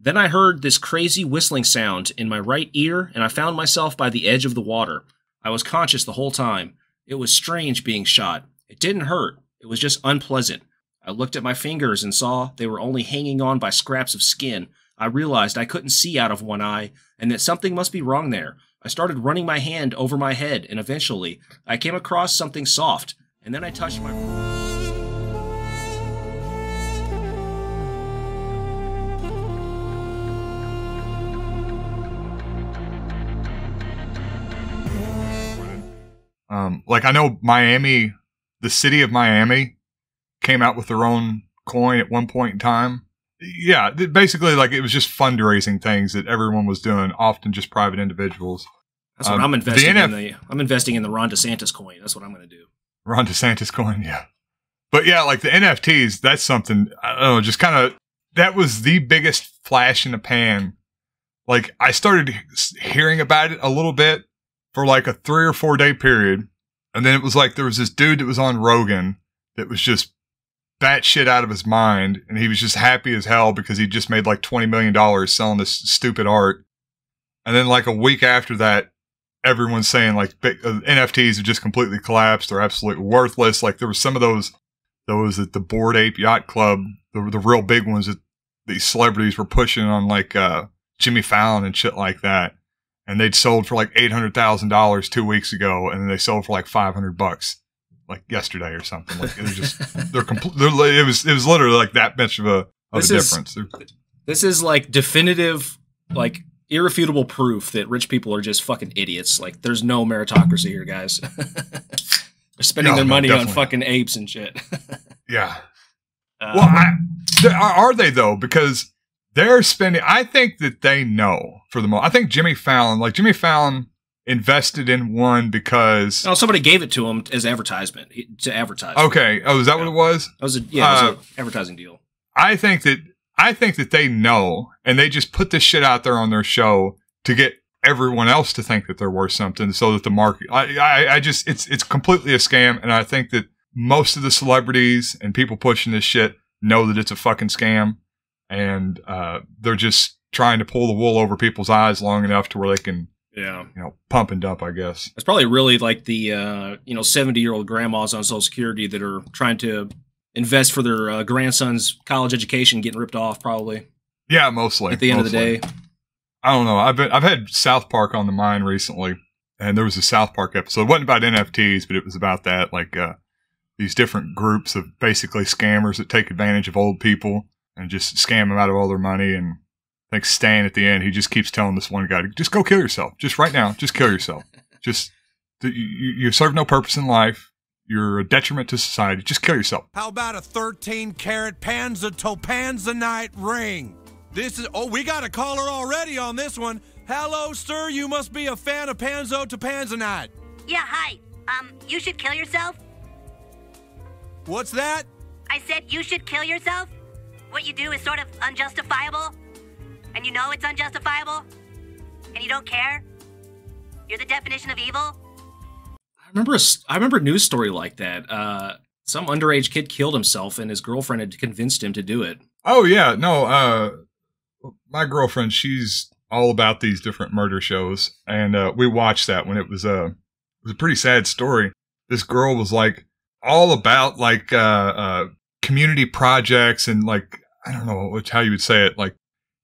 Then I heard this crazy whistling sound in my right ear, and I found myself by the edge of the water. I was conscious the whole time. It was strange being shot. It didn't hurt. It was just unpleasant. I looked at my fingers and saw they were only hanging on by scraps of skin. I realized I couldn't see out of one eye, and that something must be wrong there. I started running my hand over my head, and eventually, I came across something soft, and then I touched my... Like, I know Miami, the city of Miami, came out with their own coin at one point in time. Yeah, basically, like, it was just fundraising things that everyone was doing, often just private individuals. That's what I'm investing in. I'm investing in the Ron DeSantis coin. That's what I'm going to do. Ron DeSantis coin, yeah. But yeah, like the NFTs, that's something, I don't know, just kind of, that was the biggest flash in the pan. Like, I started hearing about it a little bit for like a 3 or 4 day period. And then it was like there was this dude that was on Rogan that was just batshit out of his mind. And he was just happy as hell because he just made like $20 million selling this stupid art. And then like a week after that, everyone's saying like NFTs have just completely collapsed. They're absolutely worthless. Like there was some of those at the Bored Ape Yacht Club, the real big ones that these celebrities were pushing on like Jimmy Fallon and shit like that. And they'd sold for like $800,000 2 weeks ago, and then they sold for like $500 like yesterday or something. Like it was just it was literally like that much of a difference. This is like definitive, like irrefutable proof that rich people are just fucking idiots. Like there's no meritocracy here, guys. They're spending their money on fucking apes and shit. Yeah. Well, are they though? Because they're spending, I think that they know for the most. I think Jimmy Fallon invested in one because... Oh, somebody gave it to him as advertisement, to advertise. Okay. Oh, is that what it was? It was it was an advertising deal. I think that they know, and they just put this shit out there on their show to get everyone else to think that they're worth something so that the market... It's completely a scam, and I think that most of the celebrities and people pushing this shit know that it's a fucking scam. And they're just trying to pull the wool over people's eyes long enough to where they can, pump and dump, I guess. It's probably really like the, 70-year-old grandmas on Social Security that are trying to invest for their grandson's college education getting ripped off, probably. Yeah, mostly. At the end of the day. I don't know. I've had South Park on the mind recently, and there was a South Park episode. It wasn't about NFTs, but it was about that, like these different groups of basically scammers that take advantage of old people and just scam them out of all their money. And I think Stan at the end, he just keeps telling this one guy, just go kill yourself. Just right now, just kill yourself. Just, you serve no purpose in life. You're a detriment to society. Just kill yourself. How about a 13-karat Panza Topanzanite ring? This is, we got a caller already on this one. Hello, sir, you must be a fan of Panzo Topanzanite. Yeah, hi. You should kill yourself. What's that? I said you should kill yourself. What you do is sort of unjustifiable, and you know it's unjustifiable, and you don't care. You're the definition of evil. I remember a news story like that. Some underage kid killed himself, and his girlfriend had convinced him to do it. Oh yeah, no. My girlfriend, she's all about these different murder shows, and we watched that when it was a pretty sad story. This girl was like all about like community projects and like, I don't know how you would say it, like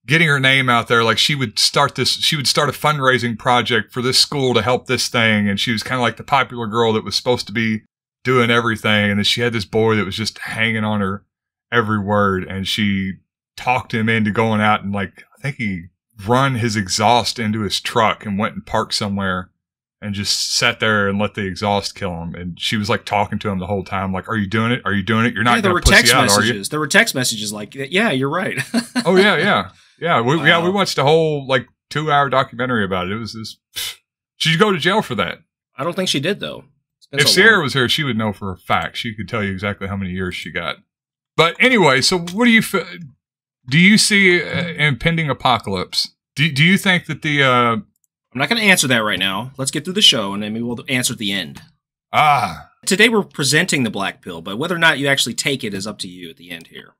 getting her name out there. Like she would start a fundraising project for this school to help this thing. And she was kind of like the popular girl that was supposed to be doing everything. And then she had this boy that was just hanging on her every word. And she talked him into going out and like, I think he run his exhaust into his truck and went and parked somewhere and just sat there and let the exhaust kill him. And she was like talking to him the whole time, like, "Are you doing it? Are you doing it? You're not going to pussy out, are you?" There were text messages like, "Yeah, you're right." Oh yeah. We watched a whole like 2-hour documentary about it. It was she'd go to jail for that. I don't think she did though. If Sierra was here, she would know for a fact. She could tell you exactly how many years she got. But anyway, so what do you see impending apocalypse? Do you think that the I'm not going to answer that right now. Let's get through the show, and then maybe we'll answer at the end. Ah. Today we're presenting the black pill, but whether or not you actually take it is up to you at the end here.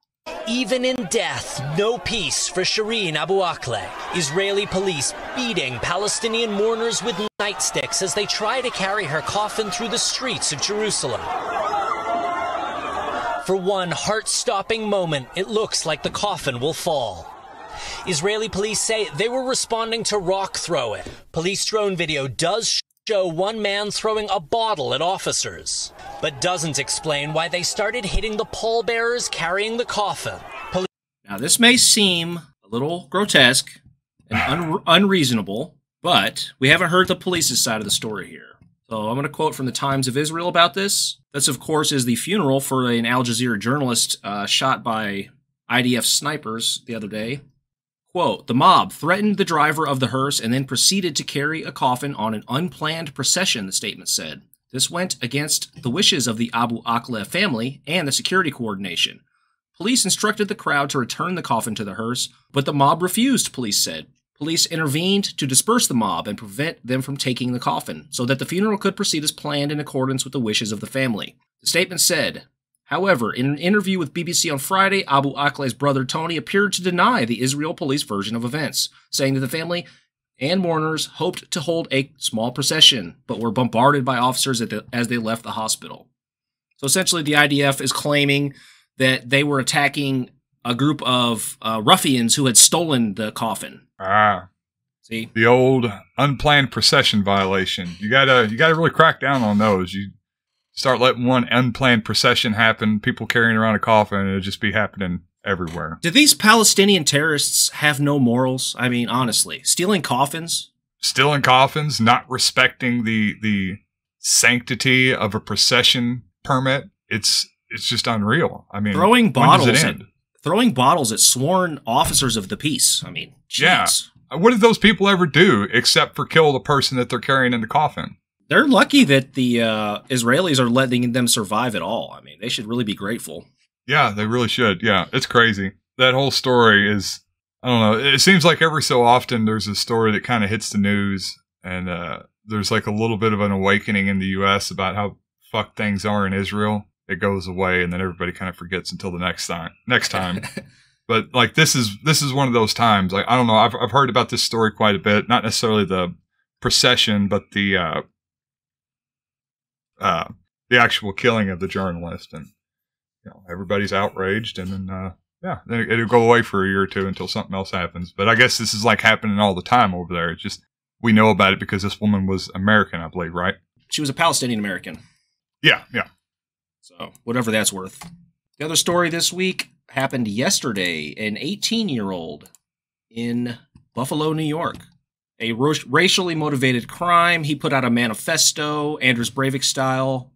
Even in death, no peace for Shireen Abu Akleh. Israeli police beating Palestinian mourners with nightsticks as they try to carry her coffin through the streets of Jerusalem. For one heart-stopping moment, it looks like the coffin will fall. Israeli police say they were responding to rock throwing. Police drone video does show one man throwing a bottle at officers, but doesn't explain why they started hitting the pallbearers carrying the coffin. Now, this may seem a little grotesque and unreasonable, but we haven't heard the police's side of the story here. So I'm going to quote from the Times of Israel about this. This, of course, is the funeral for an Al Jazeera journalist shot by IDF snipers the other day. Quote, the mob threatened the driver of the hearse and then proceeded to carry a coffin on an unplanned procession, the statement said. This went against the wishes of the Abu Akleh family and the security coordination. Police instructed the crowd to return the coffin to the hearse, but the mob refused, police said. Police intervened to disperse the mob and prevent them from taking the coffin, so that the funeral could proceed as planned in accordance with the wishes of the family. The statement said, however, in an interview with BBC on Friday, Abu Akleh's brother Tony appeared to deny the Israel police version of events, saying that the family and mourners hoped to hold a small procession, but were bombarded by officers as they left the hospital. So essentially, the IDF is claiming that they were attacking a group of ruffians who had stolen the coffin. Ah. See? The old unplanned procession violation. You gotta really crack down on those. You start letting one unplanned procession happen, people carrying around a coffin, and it'll just be happening everywhere. Do these Palestinian terrorists have no morals? I mean, honestly, stealing coffins? Stealing coffins, not respecting the sanctity of a procession permit. It's just unreal. I mean, throwing bottles at sworn officers of the peace. I mean, geez. Yeah. What did those people ever do except for kill the person that they're carrying in the coffin? They're lucky that the Israelis are letting them survive at all. I mean, they should really be grateful. Yeah, they really should. Yeah, it's crazy. That whole story is, I don't know, it seems like every so often there's a story that kind of hits the news, and there's like a little bit of an awakening in the U.S. about how fucked things are in Israel. It goes away, and then everybody kind of forgets until the next time. But like this is one of those times. Like, I don't know, I've heard about this story quite a bit. Not necessarily the procession, but the actual killing of the journalist, and everybody's outraged, and then then it'll go away for a year or two until something else happens. But I guess this is like happening all the time over there. It's just we know about it because this woman was American, I believe, right? She was a Palestinian American. Yeah. So whatever that's worth. The other story this week happened yesterday. An 18-year-old in Buffalo, New York. A racially motivated crime. He put out a manifesto, Anders Breivik style.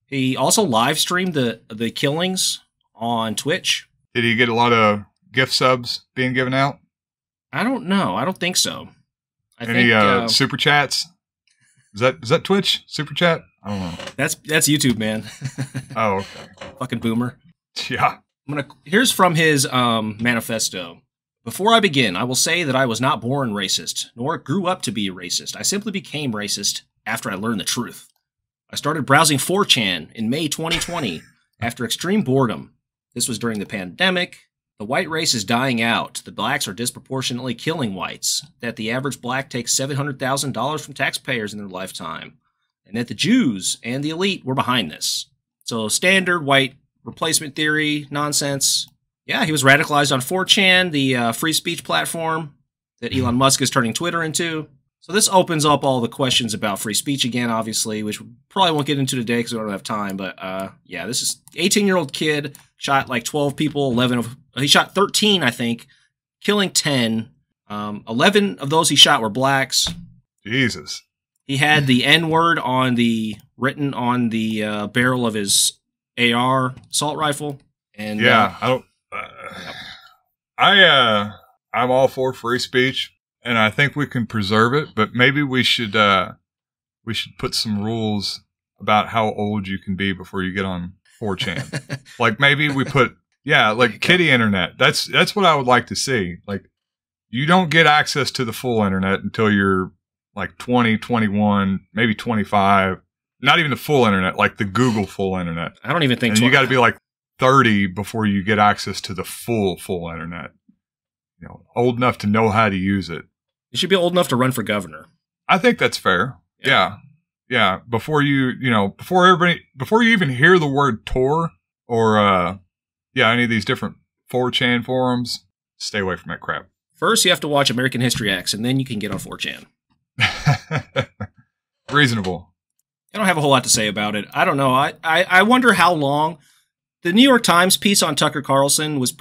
He also live streamed the killings on Twitch. Did he get a lot of gift subs being given out? I don't know. I don't think so. Any super chats? Is that Twitch super chat? I don't know. That's YouTube, man. Oh, okay. Fucking boomer. Yeah. Here's from his manifesto. Before I begin, I will say that I was not born racist, nor grew up to be a racist. I simply became racist after I learned the truth. I started browsing 4chan in May 2020 after extreme boredom. This was during the pandemic. The white race is dying out. The blacks are disproportionately killing whites. That the average black takes $700,000 from taxpayers in their lifetime. And that the Jews and the elite were behind this. So standard white replacement theory nonsense. Yeah, he was radicalized on 4chan, the free speech platform that Elon Musk is turning Twitter into. So this opens up all the questions about free speech again, obviously, which we probably won't get into today because we don't have time. But yeah, this is 18-year-old kid, shot like 12 people, he shot 13, I think, killing 10. 11 of those he shot were blacks. Jesus. He had the N-word written on the barrel of his AR assault rifle. And yeah, I'm all for free speech, and I think we can preserve it, but maybe we should put some rules about how old you can be before you get on 4chan. Like maybe we put like kiddie internet. That's what I would like to see. Like you don't get access to the full internet until you're like 20, 21, maybe 25. Not even the full internet, like the Google full internet. I don't even think you got to be like 30 before you get access to the full internet. You know, old enough to know how to use it. You should be old enough to run for governor. I think that's fair. Yeah. Before you even hear the word Tor or, any of these different 4chan forums, stay away from that crap. First, you have to watch American History X, and then you can get on 4chan. Reasonable. I don't have a whole lot to say about it. I don't know. I wonder how long. The New York Times piece on Tucker Carlson was a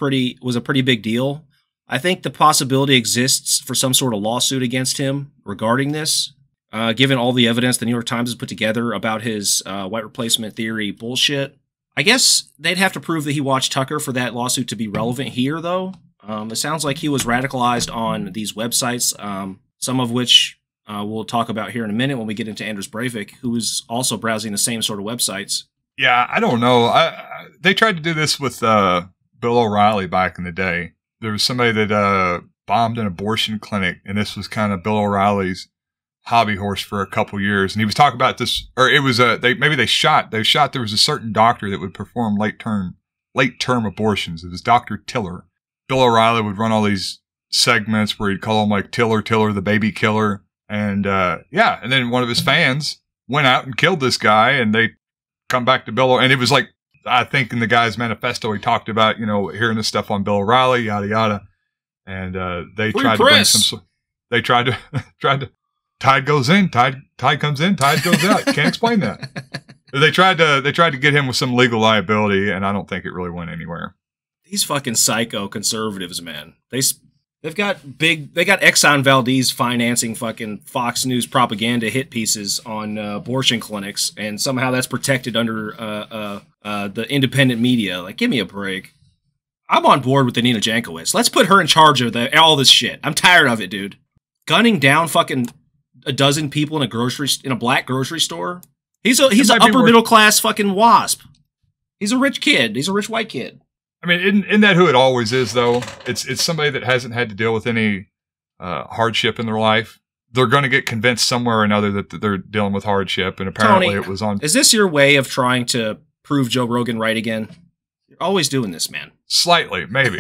pretty big deal. I think the possibility exists for some sort of lawsuit against him regarding this, given all the evidence the New York Times has put together about his white replacement theory bullshit. I guess they'd have to prove that he watched Tucker for that lawsuit to be relevant here, though. It sounds like he was radicalized on these websites, some of which we'll talk about here in a minute when we get into Anders Breivik, who was also browsing the same sort of websites. Yeah, I don't know. They tried to do this with Bill O'Reilly back in the day. There was somebody that bombed an abortion clinic, and this was kind of Bill O'Reilly's hobby horse for a couple years. And he was talking about this, or it was there was a certain doctor that would perform late term abortions. It was Dr. Tiller. Bill O'Reilly would run all these segments where he'd call him like Tiller, the baby killer. And and then one of his fans went out and killed this guy, and they come back to Bill, and it was like, I think in the guy's manifesto, he talked about, hearing this stuff on Bill O'Reilly, yada, yada. And they tried to bring they tried to, tide goes in, tide comes in, tide goes out. You can't explain that. They tried to get him with some legal liability, and I don't think it really went anywhere. These fucking psycho conservatives, man. They've got Exxon Valdez financing fucking Fox News propaganda hit pieces on abortion clinics, and somehow that's protected under the independent media. Like, give me a break. I'm on board with Nina Jankowicz. Let's put her in charge of all this shit. I'm tired of it, dude. Gunning down fucking a dozen people in a black grocery store. He's an upper middle class fucking wasp. He's a rich kid. He's a rich white kid. I mean, isn't that who it always is, though? It's somebody that hasn't had to deal with any hardship in their life. They're going to get convinced somewhere or another that they're dealing with hardship, and apparently Tony, it was on... Is this your way of trying to prove Joe Rogan right again? You're always doing this, man. Slightly, maybe.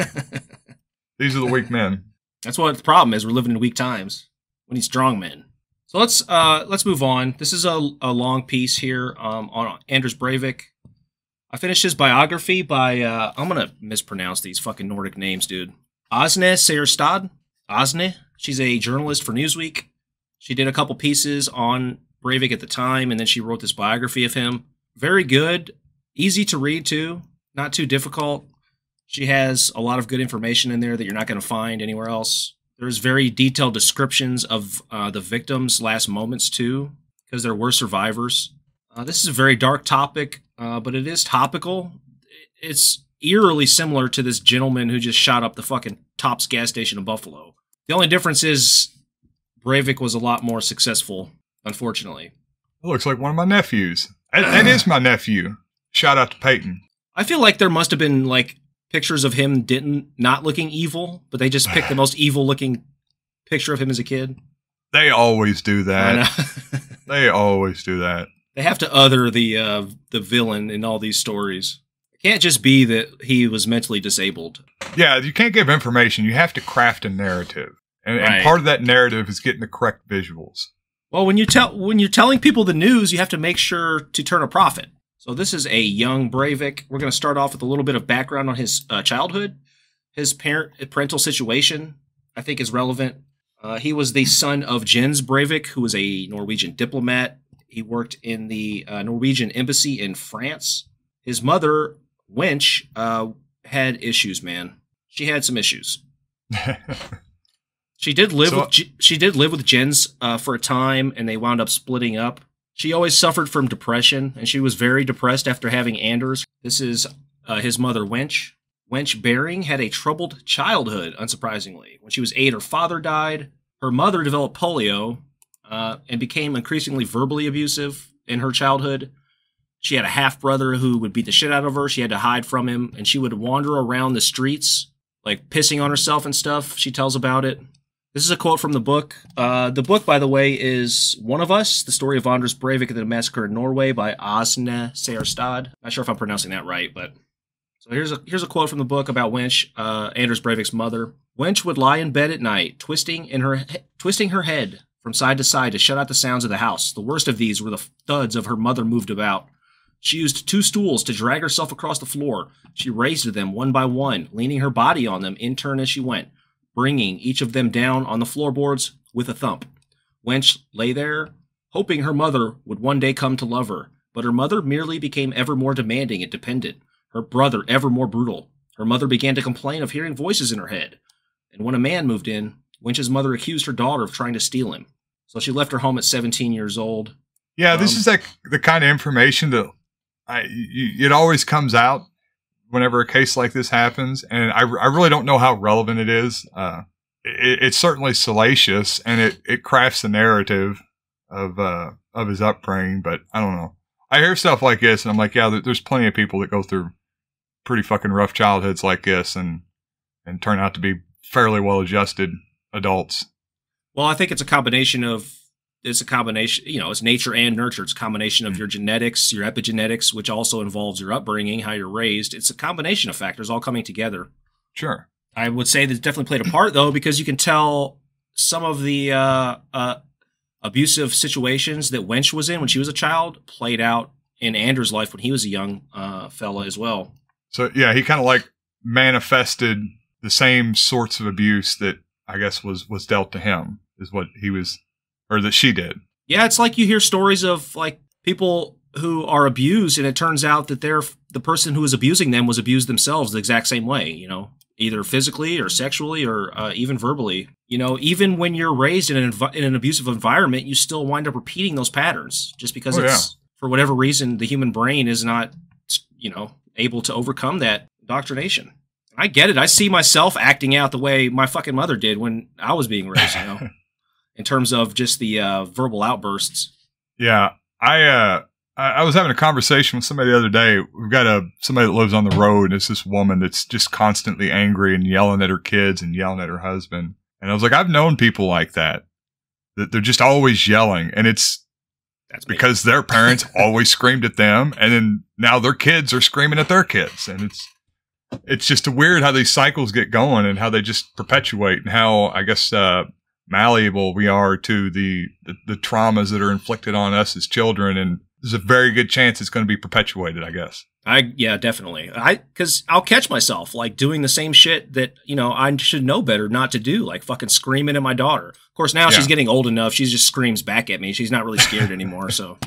These are the weak men. That's what the problem is. We're living in weak times. We need strong men. So let's move on. This is a long piece here on Anders Breivik. I finished his biography by, I'm going to mispronounce these fucking Nordic names, dude. Åsne Seierstad. Åsne. She's a journalist for Newsweek. She did a couple pieces on Breivik at the time, and then she wrote this biography of him. Very good. Easy to read, too. Not too difficult. She has a lot of good information in there that you're not going to find anywhere else. There's very detailed descriptions of the victims' last moments, too, because there were survivors. This is a very dark topic, but it is topical. It's eerily similar to this gentleman who just shot up the fucking Tops gas station in Buffalo. The only difference is Breivik was a lot more successful, unfortunately. It looks like one of my nephews. That is my nephew. Shout out to Peyton. I feel like there must have been, like, pictures of him not looking evil, but they just picked the most evil-looking picture of him as a kid. They always do that. I know. They always do that. They have to other the villain in all these stories. It can't just be that he was mentally disabled. Yeah, you can't give information. You have to craft a narrative. And part of that narrative is getting the correct visuals. Well, when you're telling people the news, you have to make sure to turn a profit. So this is a young Breivik. We're going to start off with a little bit of background on his childhood. His parental situation, I think, is relevant. He was the son of Jens Breivik, who was a Norwegian diplomat. He worked in the Norwegian embassy in France. His mother, Wench, had issues, man. She had some issues. She did live with Jens for a time, and they wound up splitting up. She always suffered from depression, and she was very depressed after having Anders. This is his mother, Wench. Wench Bering had a troubled childhood, unsurprisingly. When she was 8, her father died. Her mother developed polio and became increasingly verbally abusive in her childhood. She had a half-brother who would beat the shit out of her. She had to hide from him, and she would wander around the streets, like pissing on herself and stuff. She tells about it. This is a quote from the book. The book, by the way, is One of Us, the story of Anders Breivik and the Massacre in Norway by Åsne Seierstad. Not sure if I'm pronouncing that right, but So here's a quote from the book about Wench, Anders Breivik's mother. Wench would lie in bed at night, twisting her head from side to side to shut out the sounds of the house. The worst of these were the thuds of her mother moved about. She used 2 stools to drag herself across the floor. She raised them one by one, leaning her body on them in turn as she went, bringing each of them down on the floorboards with a thump. Wench lay there, hoping her mother would one day come to love her, but her mother merely became ever more demanding and dependent, her brother ever more brutal. Her mother began to complain of hearing voices in her head, and when a man moved in, Wench's mother accused her daughter of trying to steal him. So she left her home at 17 years old. Yeah, this is like the kind of information that it always comes out whenever a case like this happens, and I really don't know how relevant it is. It's certainly salacious, and it crafts the narrative of his upbringing, but I don't know. I hear stuff like this, and I'm like, yeah, there's plenty of people that go through pretty fucking rough childhoods like this, and turn out to be fairly well-adjusted adults. Well, I think it's a combination, you know, it's nature and nurture. It's a combination of your genetics, your epigenetics, which also involves your upbringing, how you're raised. It's a combination of factors all coming together. Sure. I would say that it definitely played a part, though, because you can tell some of the abusive situations that Wench was in when she was a child played out in Anders' life when he was a young fella as well. So, yeah, he kind of like manifested the same sorts of abuse that I guess was dealt to him, is what he was, or that she did. Yeah, it's like you hear stories of like people who are abused, and it turns out that the person who was abusing them was abused themselves the exact same way, you know, either physically or sexually or even verbally. You know, even when you're raised in an abusive environment, you still wind up repeating those patterns just because for whatever reason, the human brain is not, you know, able to overcome that indoctrination. I get it. I see myself acting out the way my fucking mother did when I was being raised, you know, in terms of just the verbal outbursts. Yeah. I was having a conversation with somebody the other day. We've got somebody that lives on the road. It's this woman that's just constantly angry and yelling at her kids and yelling at her husband. And I was like, I've known people like that they're just always yelling. And that's because their parents always screamed at them. And then now their kids are screaming at their kids. And it's just weird how these cycles get going and how they just perpetuate, and how, I guess, malleable we are to the traumas that are inflicted on us as children. And there's a very good chance it's going to be perpetuated, I guess. Yeah, definitely. Because I'll catch myself like doing the same shit that, you know, I should know better not to do, like fucking screaming at my daughter. Of course, now she's getting old enough. She just screams back at me. She's not really scared anymore. So,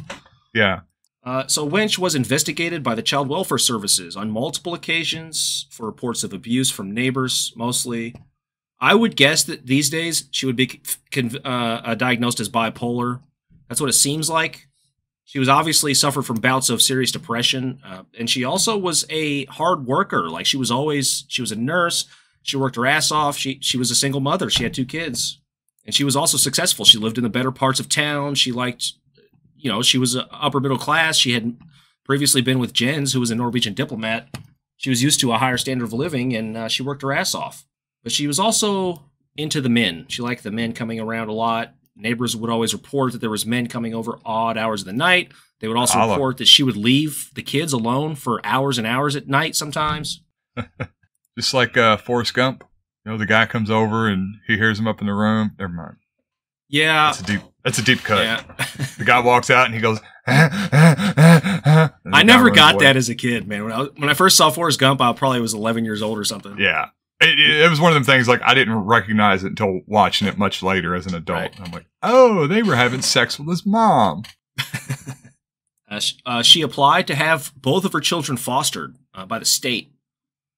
yeah. So Wench was investigated by the Child Welfare Services on multiple occasions for reports of abuse from neighbors, mostly. I would guess that these days she would be diagnosed as bipolar. That's what it seems like. She was obviously suffered from bouts of serious depression, and she also was a hard worker. Like she was a nurse. She worked her ass off. She was a single mother. She had 2 kids, and she was also successful. She lived in the better parts of town. She liked, you know, she was upper middle class. She had previously been with Jens, who was a Norwegian diplomat. She was used to a higher standard of living, and she worked her ass off. But she was also into the men. She liked the men coming around a lot. Neighbors would always report that there was men coming over odd hours of the night. They would also report that she would leave the kids alone for hours and hours at night sometimes. Just like Forrest Gump. You know, the guy comes over and he hears him up in the room. Never mind. Yeah. That's a deep cut. Yeah. The guy walks out and he goes, I never got that as a kid, man. When I first saw Forrest Gump, I probably was 11 years old or something. Yeah. It was one of them things, like, I didn't recognize it until watching it much later as an adult. Right. I'm like, oh, they were having sex with his mom. She applied to have both of her children fostered by the state.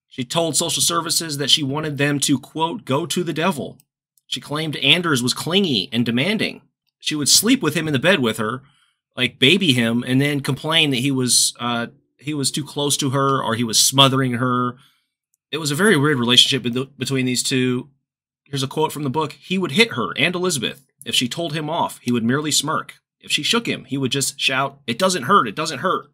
She told social services that she wanted them to, quote, go to the devil. She claimed Anders was clingy and demanding. She would sleep with him in the bed with her, like baby him, and then complain that he was too close to her or he was smothering her. It was a very weird relationship between these two. Here's a quote from the book. He would hit her and Elizabeth. If she told him off, he would merely smirk. If she shook him, he would just shout, "It doesn't hurt, it doesn't hurt."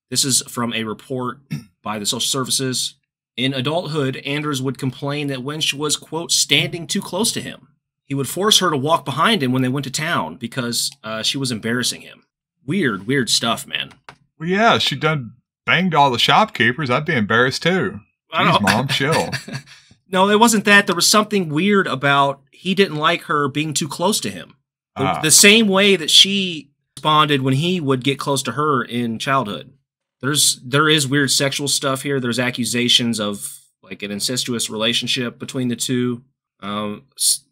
This is from a report by the social services. In adulthood, Anders would complain that Wench was, quote, standing too close to him. He would force her to walk behind him when they went to town because she was embarrassing him. Weird stuff, man. Well, yeah, she done banged all the shopkeepers, I'd be embarrassed too. Jeez, Mom, chill. No, it wasn't that. There was something weird about he didn't like her being too close to him. The same way that she responded when he would get close to her in childhood. There is weird sexual stuff here. There's accusations of like an incestuous relationship between the two.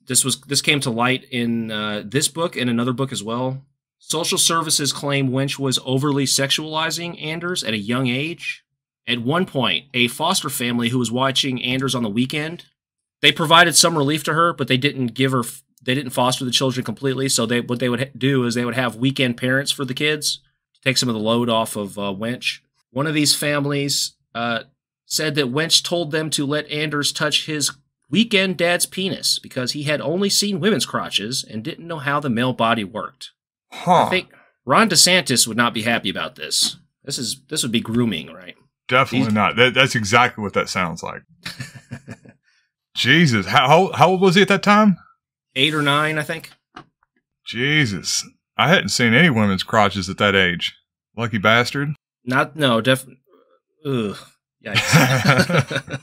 This came to light in this book and another book as well. Social services claim Winch was overly sexualizing Anders at a young age. At one point, a foster family who was watching Anders on the weekend, they provided some relief to her, but they didn't foster the children completely. So what they would do is they would have weekend parents for the kids to take some of the load off of Winch. One of these families said that Winch told them to let Anders touch his weekend dad's penis because he had only seen women's crotches and didn't know how the male body worked. Huh. I think Ron DeSantis would not be happy about this. This would be grooming, right? Definitely not. That's exactly what that sounds like. Jesus. How old was he at that time? 8 or 9, I think. Jesus. I hadn't seen any women's crotches at that age. Lucky bastard. Definitely. Ugh. Yikes.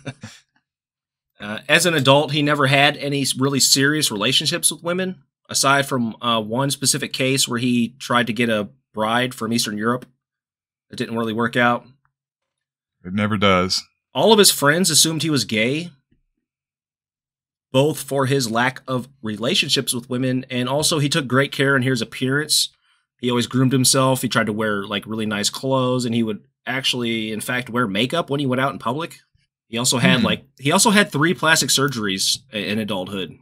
As an adult, he never had any really serious relationships with women, aside from one specific case where he tried to get a bride from Eastern Europe. It didn't really work out. It never does. All of his friends assumed he was gay, both for his lack of relationships with women, and also he took great care in his appearance. He always groomed himself. He tried to wear like really nice clothes, and he would actually, in fact, wear makeup when he went out in public. He also had 3 plastic surgeries in adulthood.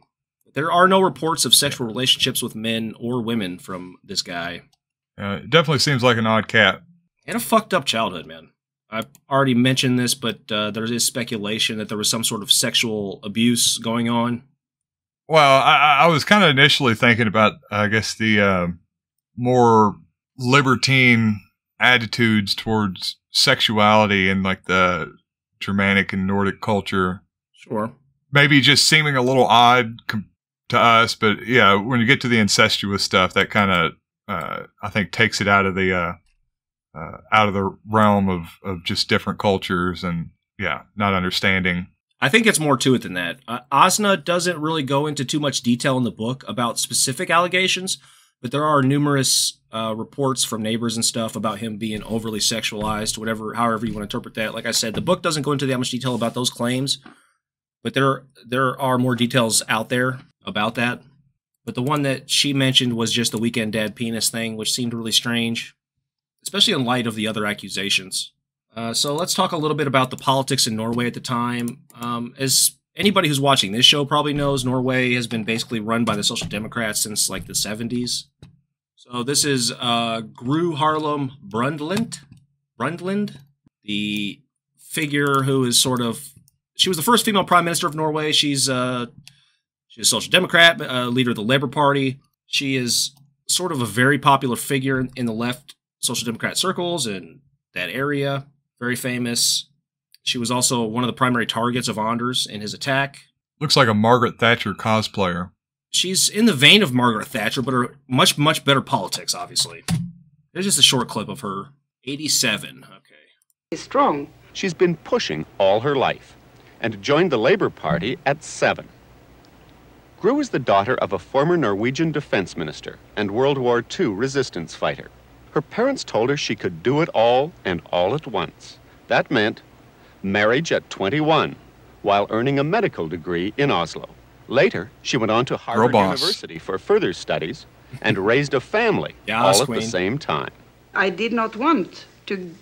There are no reports of sexual relationships with men or women from this guy. It definitely seems like an odd cat. And a fucked up childhood, man. I've already mentioned this, but there is speculation that there was some sort of sexual abuse going on. Well, I was kind of initially thinking about, I guess, the more libertine attitudes towards sexuality in like the Germanic and Nordic culture. Sure. Maybe just seeming a little odd to us, but yeah, when you get to the incestuous stuff, that kind of, I think, takes it out of the realm of just different cultures and, yeah, not understanding. I think it's more to it than that. Asna doesn't really go into too much detail in the book about specific allegations, but there are numerous reports from neighbors and stuff about him being overly sexualized, however you want to interpret that. Like I said, the book doesn't go into that much detail about those claims, but there are more details out there about that. But the one that she mentioned was just the weekend dad penis thing, which seemed really strange, especially in light of the other accusations. So let's talk a little bit about the politics in Norway at the time. As anybody who's watching this show probably knows, Norway has been basically run by the Social Democrats since like the 70s. So this is Gro Harlem Brundtland, the figure who is she was the first female Prime Minister of Norway. She's a Social Democrat, leader of the Labour Party. She is sort of a very popular figure in the left Social Democrat circles in that area. Very famous. She was also one of the primary targets of Anders in his attack. Looks like a Margaret Thatcher cosplayer. She's in the vein of Margaret Thatcher, but her much, much better politics, obviously. There's just a short clip of her. 87. Okay. She's strong. She's been pushing all her life and joined the Labour Party at 7. Gro is the daughter of a former Norwegian defense minister and World War II resistance fighter. Her parents told her she could do it all and all at once. That meant marriage at 21 while earning a medical degree in Oslo. Later, she went on to Harvard University for further studies and raised a family all at the same time. I did not want to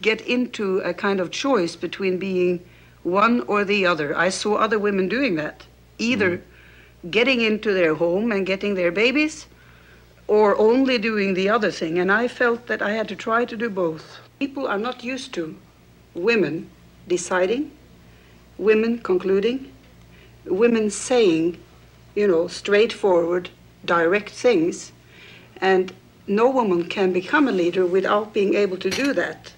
get into a kind of choice between being one or the other. I saw other women doing that, either getting into their home and getting their babies, or only doing the other thing. And I felt that I had to try to do both. People are not used to women deciding, women concluding, women saying, straightforward, direct things. And no woman can become a leader without being able to do that.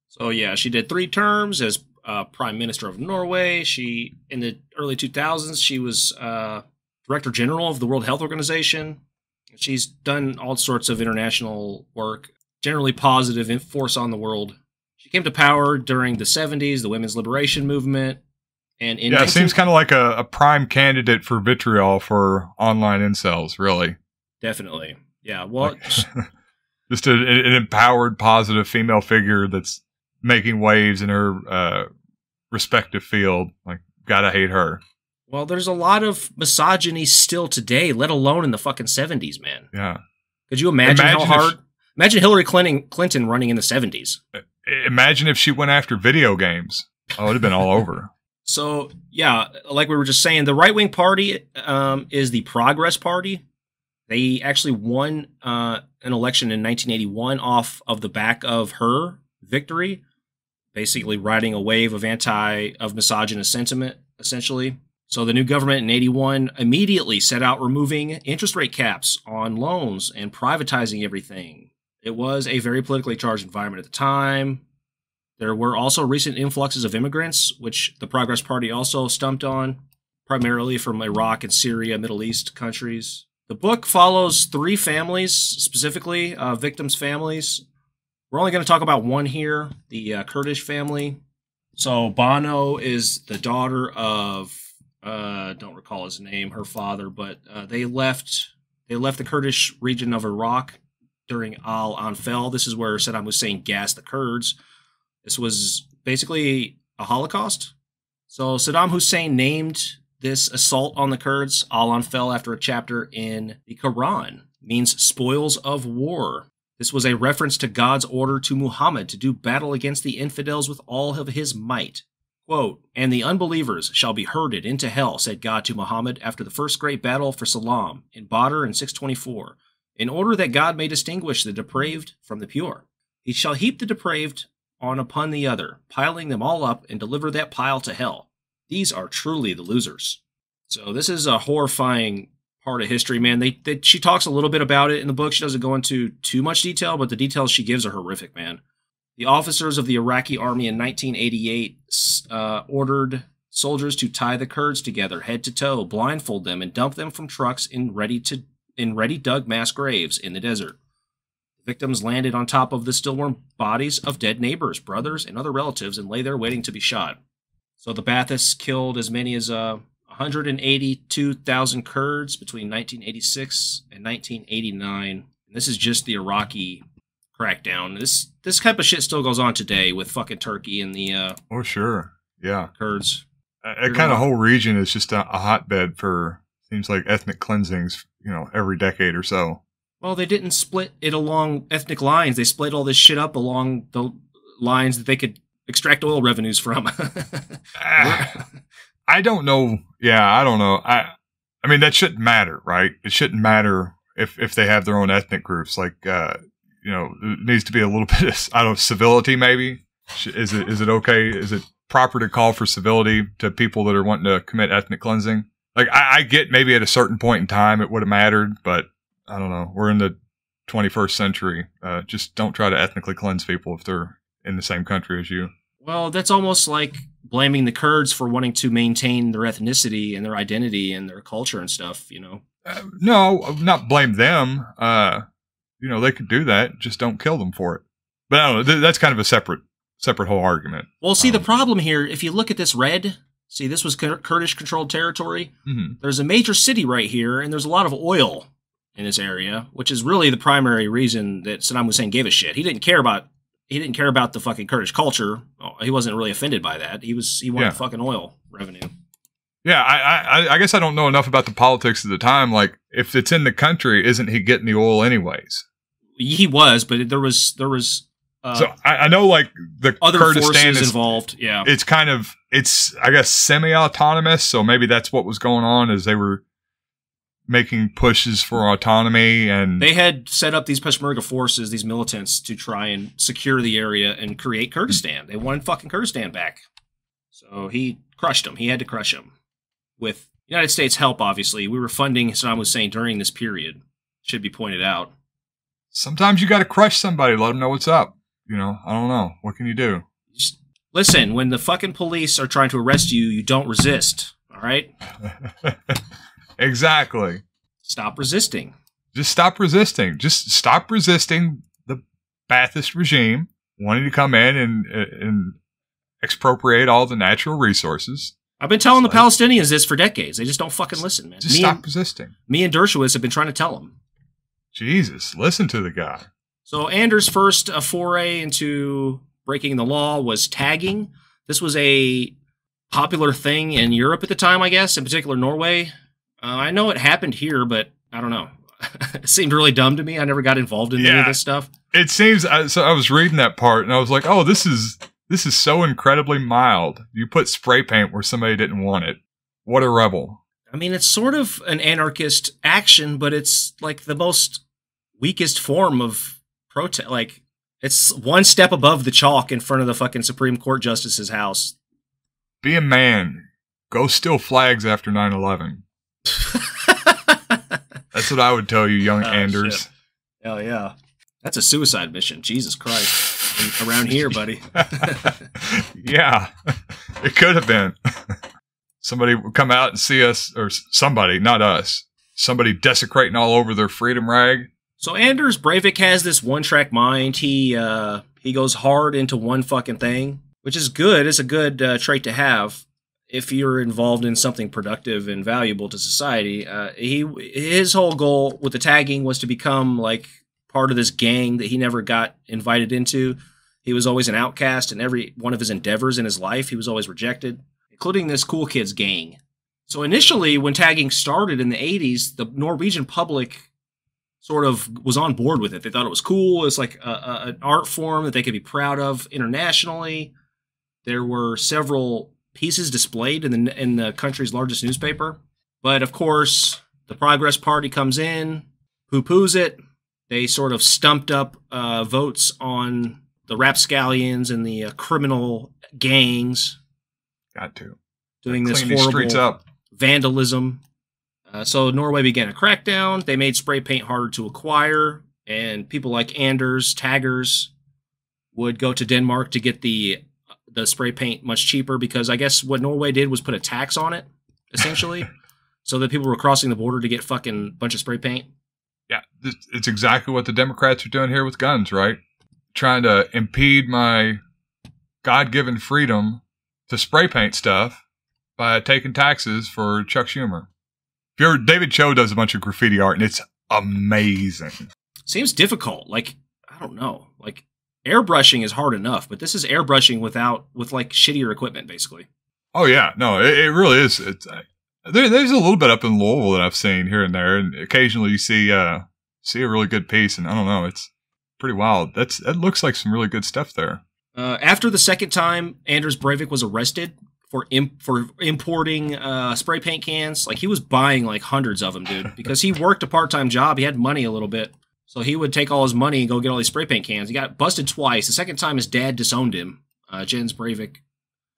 So yeah, she did 3 terms as Prime Minister of Norway. In the early 2000s, she was Director General of the World Health Organization. She's done all sorts of international work. generally positive force on the world. She came to power during the 70s, the women's liberation movement. And in it seems kind of like a prime candidate for vitriol for online incels, really. Definitely. Yeah, well... Just an empowered, positive female figure that's making waves in her respective field. Like, gotta hate her. Well, there's a lot of misogyny still today, let alone in the fucking 70s, man. Yeah. Could you imagine how hard... Imagine Hillary Clinton running in the 70s. Imagine if she went after video games. Oh, it would have been all over. So, yeah, like we were just saying, the right-wing party is the Progress Party. They actually won an election in 1981 off of the back of her victory, basically riding a wave of misogynist sentiment, essentially. So the new government in 81 immediately set out removing interest rate caps on loans and privatizing everything. It was a very politically charged environment at the time. There were also recent influxes of immigrants, which the Progress Party also stumped on, primarily from Iraq and Syria, Middle East countries. The book follows 3 families, specifically victims' families. We're only going to talk about one here, the Kurdish family. So Bano is the daughter of, don't recall his name, her father, but they left the Kurdish region of Iraq during Al-Anfal. This is where Saddam Hussein gassed the Kurds. This was basically a Holocaust. So Saddam Hussein named this assault on the Kurds, Al-Anfal, after a chapter in the Quran, means spoils of war. This was a reference to God's order to Muhammad to do battle against the infidels with all of his might. Quote, "And the unbelievers shall be herded into hell, said God to Muhammad after the first great battle for Salam in Badr in 624, in order that God may distinguish the depraved from the pure. He shall heap the depraved on upon the other, piling them all up, and deliver that pile to hell. These are truly the losers." So this is a horrifying part of history, man. She talks a little bit about it in the book. She doesn't go into too much detail, but the details she gives are horrific, man. The officers of the Iraqi army in 1988 ordered soldiers to tie the Kurds together, head to toe, blindfold them, and dump them from trucks in ready-dug mass graves in the desert. The victims landed on top of the still-warm bodies of dead neighbors, brothers, and other relatives and lay there waiting to be shot. So the Baathists killed as many as 182,000 Kurds between 1986 and 1989. And this is just the Iraqi crackdown. This type of shit still goes on today with fucking Turkey and the oh sure, yeah, Kurds. That kind of whole region is just a hotbed for, seems like, ethnic cleansings, every decade or so. Well, they didn't split it along ethnic lines. They split all this shit up along the lines that they could extract oil revenues from. I don't know. Yeah, I don't know. I mean, that shouldn't matter, right? It shouldn't matter if they have their own ethnic groups. Like, there needs to be a little bit of, I don't know, civility maybe. Is it okay? Is it proper to call for civility to people that are wanting to commit ethnic cleansing? Like, I get maybe at a certain point in time it would have mattered, but I don't know. We're in the 21st century. Just don't try to ethnically cleanse people if they're in the same country as you. Well, that's almost like blaming the Kurds for wanting to maintain their ethnicity and their identity and their culture and stuff, No, not blame them. They could do that. Just don't kill them for it. But I don't know. That's kind of a separate whole argument. Well, see, the problem here, if you look at this red, see, this was Kurdish-controlled territory. Mm-hmm. There's a major city right here, and there's a lot of oil in this area, which is really the primary reason that Saddam Hussein gave a shit. He didn't care about the fucking Kurdish culture. He wasn't really offended by that. He wanted fucking oil revenue. Yeah, I guess I don't know enough about the politics of the time. Like, if it's in the country, isn't he getting the oil anyways? He was, but there was. So I know, like, the other Kurdistan forces involved. Yeah, it's I guess semi-autonomous. So maybe that's what was going on, is they were making pushes for autonomy, and they had set up these Peshmerga forces, these militants, to try and secure the area and create Kurdistan. They wanted fucking Kurdistan back. So he crushed them. He had to crush them. With United States help, obviously. We were funding Saddam Hussein during this period. Should be pointed out. Sometimes you got to crush somebody, let them know what's up. I don't know. What can you do? Just listen, when the fucking police are trying to arrest you, you don't resist. All right? Exactly. Stop resisting. Just stop resisting. Just stop resisting the Ba'athist regime wanting to come in and expropriate all the natural resources. I've been telling the Palestinians this for decades. They just don't fucking listen, man. Just stop resisting. Me and Dershowitz have been trying to tell them. Jesus, listen to the guy. So Anders' first foray into breaking the law was tagging. This was a popular thing in Europe at the time, I guess, in particular Norway. I know it happened here, but I don't know. It seemed really dumb to me. I never got involved in any of this stuff. It seems, so I was reading that part, and I was like, oh, this is so incredibly mild. You put spray paint where somebody didn't want it. What a rebel. I mean, it's sort of an anarchist action, but it's like the most weakest form of protest. Like, it's one step above the chalk in front of the fucking Supreme Court Justice's house. Be a man. Go steal flags after 9/11. That's what I would tell you, young Anders. Shit. Hell yeah. That's a suicide mission. Jesus Christ. Around here, buddy. Yeah. It could have been. Somebody would come out and see us, or somebody, not us. Somebody desecrating all over their freedom rag. So Anders Breivik has this one-track mind. He goes hard into one fucking thing, which is good. It's a good trait to have if you're involved in something productive and valuable to society. His whole goal with the tagging was to become like part of this gang that he never got invited into. He was always an outcast in every one of his endeavors in his life. He was always rejected, including this cool kids gang. So initially, when tagging started in the 80s, the Norwegian public sort of was on board with it. They thought it was cool. It's like an art form that they could be proud of internationally. There were several pieces displayed in the country's largest newspaper. But of course, the Progress Party comes in, poo-poos it. They sort of stumped up votes on the rapscallions and the criminal gangs. Got to. Doing this Clean these streets horrible up. vandalism. So Norway began a crackdown. They made spray paint harder to acquire, and people like Anders, taggers, would go to Denmark to get the spray paint much cheaper, because I guess what Norway did was put a tax on it, essentially, so that people were crossing the border to get fucking bunch of spray paint. Yeah, it's exactly what the Democrats are doing here with guns, right? Trying to impede my God-given freedom to spray paint stuff by taking taxes for Chuck Schumer. David Cho does a bunch of graffiti art, and it's amazing. Seems difficult. Like, I don't know. Like, airbrushing is hard enough, but this is airbrushing with like shittier equipment, basically. Oh yeah, no, it really is. There's a little bit up in Louisville that I've seen here and there, and occasionally you see a really good piece, and I don't know, it's pretty wild. That looks like some really good stuff there. After the second time Anders Breivik was arrested for importing spray paint cans, like he was buying like hundreds of them, dude, because he worked a part-time job. He had money a little bit. So he would take all his money and go get all these spray paint cans. He got busted twice. The second time his dad disowned him. Jens Breivik.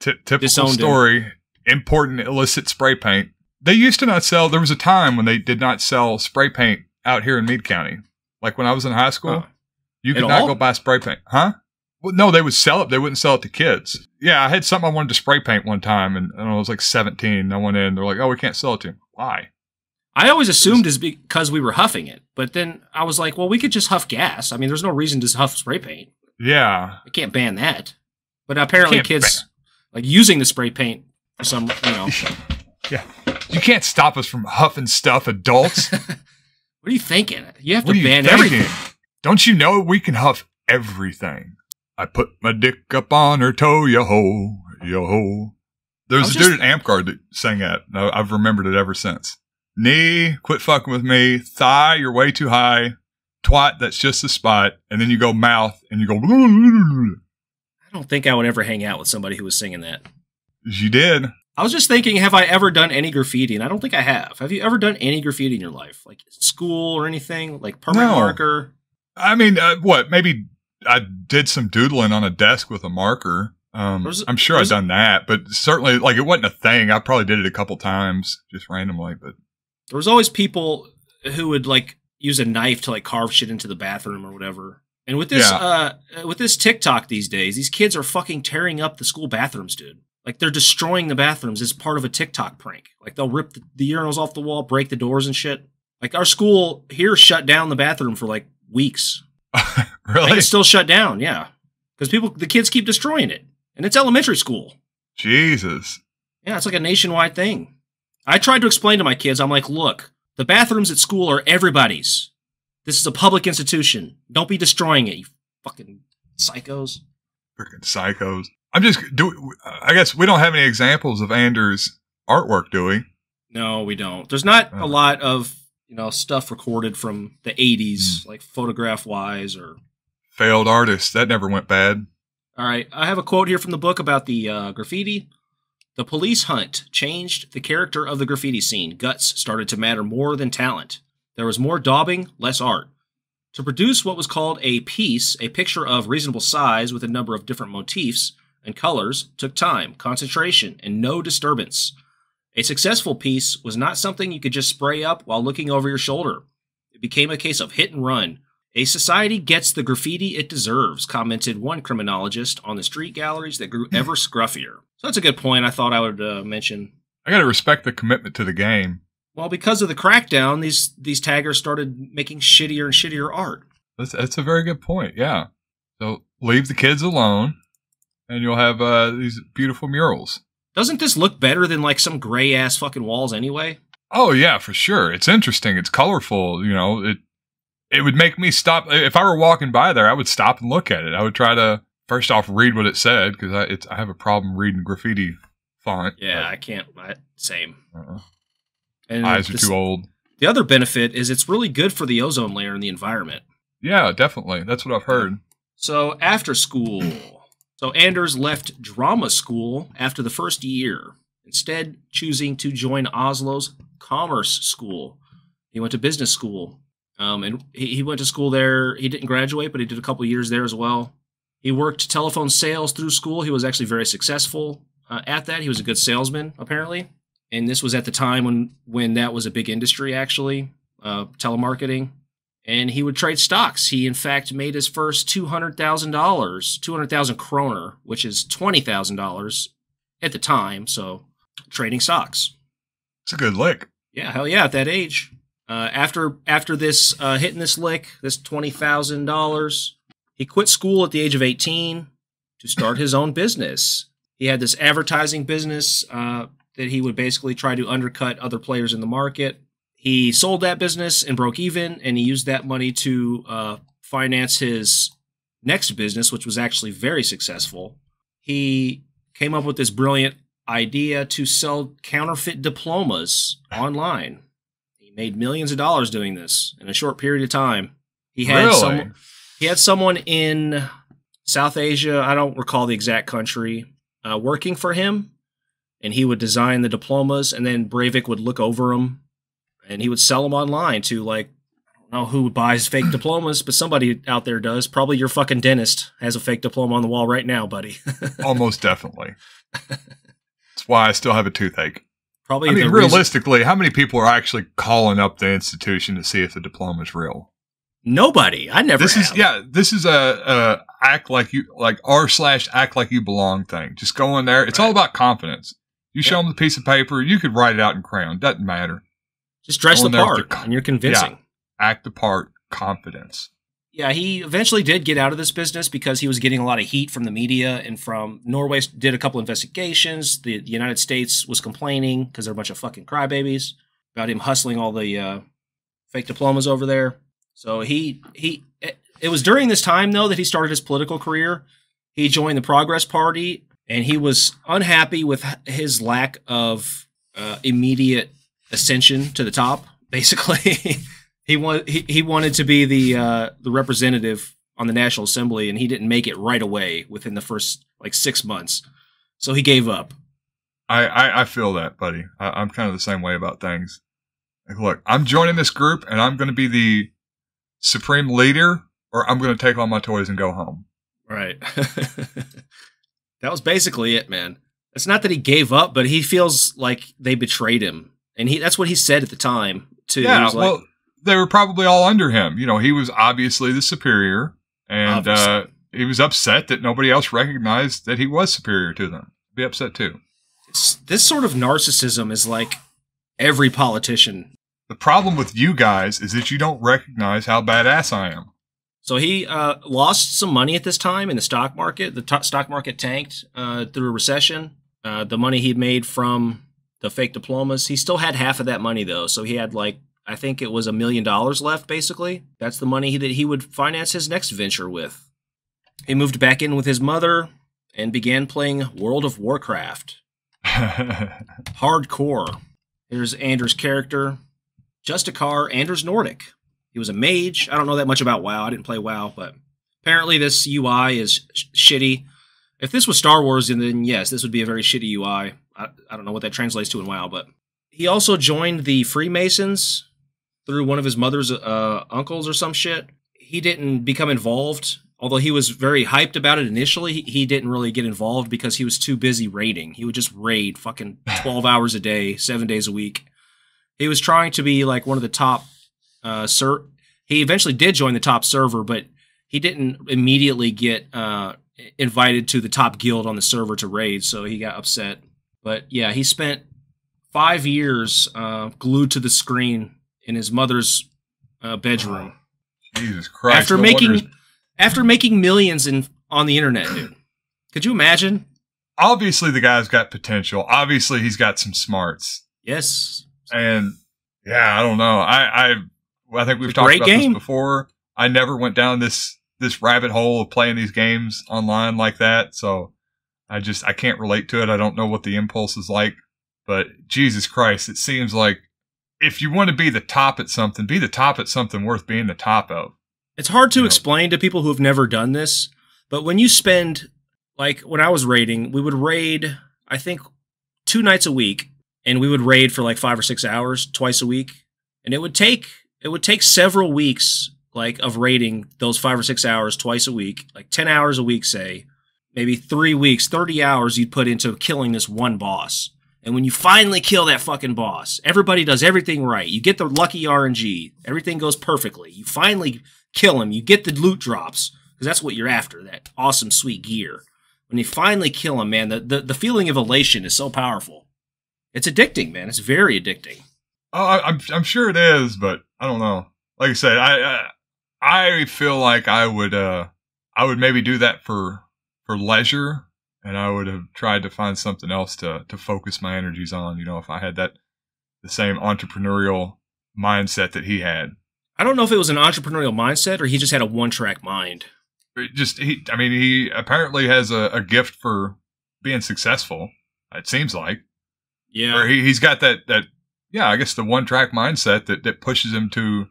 Typical story. Important illicit spray paint. They used to not sell. There was a time when they did not sell spray paint out here in Meade County. Like when I was in high school, you could not go buy spray paint. Huh? Well, no, they would sell it. They wouldn't sell it to kids. Yeah, I had something I wanted to spray paint one time, and I was like 17. I went in. They're like, oh, we can't sell it to you. Why? I always assumed it's because we were huffing it. But then I was like, well, we could just huff gas. I mean, there's no reason to huff spray paint. Yeah. I can't ban that. But apparently kids like using the spray paint for some, Yeah. You can't stop us from huffing stuff, adults. What are you thinking? You have to ban everything. Don't you know we can huff everything? I put my dick up on her toe, yo-ho, yo-ho. There's a dude at Amp Guard that sang that. I've remembered it ever since. Knee, quit fucking with me. Thigh, you're way too high. Twat, that's just the spot. And then you go mouth, and you go... I don't think I would ever hang out with somebody who was singing that. You did. I was just thinking, have I ever done any graffiti? And I don't think I have. Have you ever done any graffiti in your life? Like school or anything? Like permanent marker? I mean, what? Maybe I did some doodling on a desk with a marker. I'm sure I've done that, but certainly, like, it wasn't a thing. I probably did it a couple times, just randomly. But there was always people who would like use a knife to like carve shit into the bathroom or whatever. And with this TikTok these days, these kids are fucking tearing up the school bathrooms, dude. Like, they're destroying the bathrooms as part of a TikTok prank. Like, they'll rip the urinals off the wall, break the doors and shit. Like, our school here shut down the bathroom for like weeks. Really? Like, it's still shut down, yeah. Because the kids keep destroying it. And it's elementary school. Jesus. Yeah, it's like a nationwide thing. I tried to explain to my kids, I'm like, look, the bathrooms at school are everybody's. This is a public institution. Don't be destroying it, you fucking psychos. Freaking psychos. I guess we don't have any examples of Anders' artwork, do we? No, we don't. There's not a lot of, stuff recorded from the 80s, like photograph-wise or... Failed artist. That never went bad. All right. I have a quote here from the book about the graffiti. The police hunt changed the character of the graffiti scene. Guts started to matter more than talent. There was more daubing, less art. To produce what was called a piece, a picture of reasonable size with a number of different motifs and colors, took time, concentration, and no disturbance. A successful piece was not something you could just spray up while looking over your shoulder. It became a case of hit and run. A society gets the graffiti it deserves, commented one criminologist on the street galleries that grew ever scruffier. So that's a good point I thought I would mention. I gotta respect the commitment to the game. Well, because of the crackdown, these taggers started making shittier and shittier art. That's a very good point, yeah. So leave the kids alone, and you'll have these beautiful murals. Doesn't this look better than like some gray-ass fucking walls anyway? Oh, yeah, for sure. It's interesting. It's colorful, It would make me stop. If I were walking by there, I would stop and look at it. I would try to, first off, read what it said, because I have a problem reading graffiti font. Yeah, I can't. Same. And eyes are too old. The other benefit is it's really good for the ozone layer and the environment. Yeah, definitely. That's what I've heard. So after school. So Anders left drama school after the first year, instead choosing to join Oslo's commerce school. He went to business school. And he went to school there. He didn't graduate, but he did a couple years there as well. He worked telephone sales through school. He was actually very successful at that. He was a good salesman, apparently. And this was at the time when that was a big industry, actually, telemarketing. And he would trade stocks. He, in fact, made his first $200,000, 200,000 kroner, which is $20,000 at the time. So, trading stocks. It's a good lick. Yeah, hell yeah, at that age. After this hitting this lick, this $20,000, he quit school at the age of 18 to start his own business. He had this advertising business that he would basically try to undercut other players in the market. He sold that business and broke even, and he used that money to finance his next business, which was actually very successful. He came up with this brilliant idea to sell counterfeit diplomas online. Made millions of dollars doing this in a short period of time. He had someone in South Asia, I don't recall the exact country, working for him, and he would design the diplomas, and then Breivik would look over them, and he would sell them online to, I don't know who buys fake diplomas, but somebody out there does. Probably your fucking dentist has a fake diploma on the wall right now, buddy. Almost definitely. That's why I still have a toothache. Probably. I mean, realistically, how many people are actually calling up the institution to see if the diploma is real? Nobody. I never. This is a act like you belong thing. Just go in there. It's all about confidence. You show them the piece of paper. You could write it out in crayon. Doesn't matter. Just dress the part, and you're convincing. Yeah, act the part. Confidence. Yeah, he eventually did get out of this business because he was getting a lot of heat from the media and from Norway. Did a couple investigations. The United States was complaining because they're a bunch of fucking crybabies about him hustling all the fake diplomas over there. So it was during this time, though, that he started his political career. He joined the Progress Party, and he was unhappy with his lack of immediate ascension to the top, basically. He wanted to be the representative on the National Assembly, and he didn't make it right away within the first 6 months. So he gave up. I feel that, buddy. I'm kind of the same way about things. Look, I'm joining this group, and I'm going to be the supreme leader, or I'm going to take all my toys and go home. Right. That was basically it, man. It's not that he gave up, but he feels like they betrayed him, and that's what he said at the time too. Yeah, they were probably all under him. He was obviously the superior, and he was upset that nobody else recognized that he was superior to them. Be upset too. This sort of narcissism is like every politician. The problem with you guys is that you don't recognize how badass I am. So he lost some money at this time in the stock market. The stock market tanked through a recession. The money he'd made from the fake diplomas, he still had half of that money, though. So he had, like, I think it was $1 million left, basically. That's the money that he would finance his next venture with. He moved back in with his mother and began playing World of Warcraft. Hardcore. Here's Anders' character. Justicar Anders Nordic. He was a mage. I don't know that much about WoW. I didn't play WoW, but apparently this UI is shitty. If this was Star Wars, then yes, this would be a very shitty UI. I don't know what that translates to in WoW, but he also joined the Freemasons through one of his mother's uncles or some shit. He didn't become involved, although he was very hyped about it initially. He didn't really get involved because he was too busy raiding. He would just raid fucking 12 hours a day, 7 days a week. He was trying to be like one of the top he eventually did join the top server, but he didn't immediately get invited to the top guild on the server to raid, so he got upset. But yeah, he spent 5 years glued to the screen in his mother's bedroom. Oh, Jesus Christ! After making millions on the internet, dude. Could you imagine? Obviously, the guy's got potential. Obviously, he's got some smarts. Yes. And yeah, I don't know. I think we've talked about this before. I never went down this rabbit hole of playing these games online like that. So I can't relate to it. I don't know what the impulse is like, but Jesus Christ, it seems like if you want to be the top at something, be the top at something worth being the top of. It's hard to explain to people who have never done this, but when you spend, like when I was raiding, we would raid, I think 2 nights a week, and we would raid for like 5 or 6 hours twice a week. And it would take several weeks, like, of raiding those 5 or 6 hours twice a week, like 10 hours a week, say, maybe 3 weeks, 30 hours you'd put into killing this one boss. And when you finally kill that fucking boss, everybody does everything right. You get the lucky RNG. Everything goes perfectly. You finally kill him. You get the loot drops, because that's what you're after, that awesome, sweet gear. When you finally kill him, man, the feeling of elation is so powerful. It's addicting, man. It's very addicting. Oh, I'm sure it is, but I don't know. Like I said, I feel like I would maybe do that for leisure, and I would have tried to find something else to focus my energies on. You know, if I had the same entrepreneurial mindset that he had. I don't know if it was an entrepreneurial mindset or he just had a one-track mind. He apparently has a gift for being successful. It seems like. Yeah. Or he's got that. Yeah, I guess the one-track mindset that pushes him to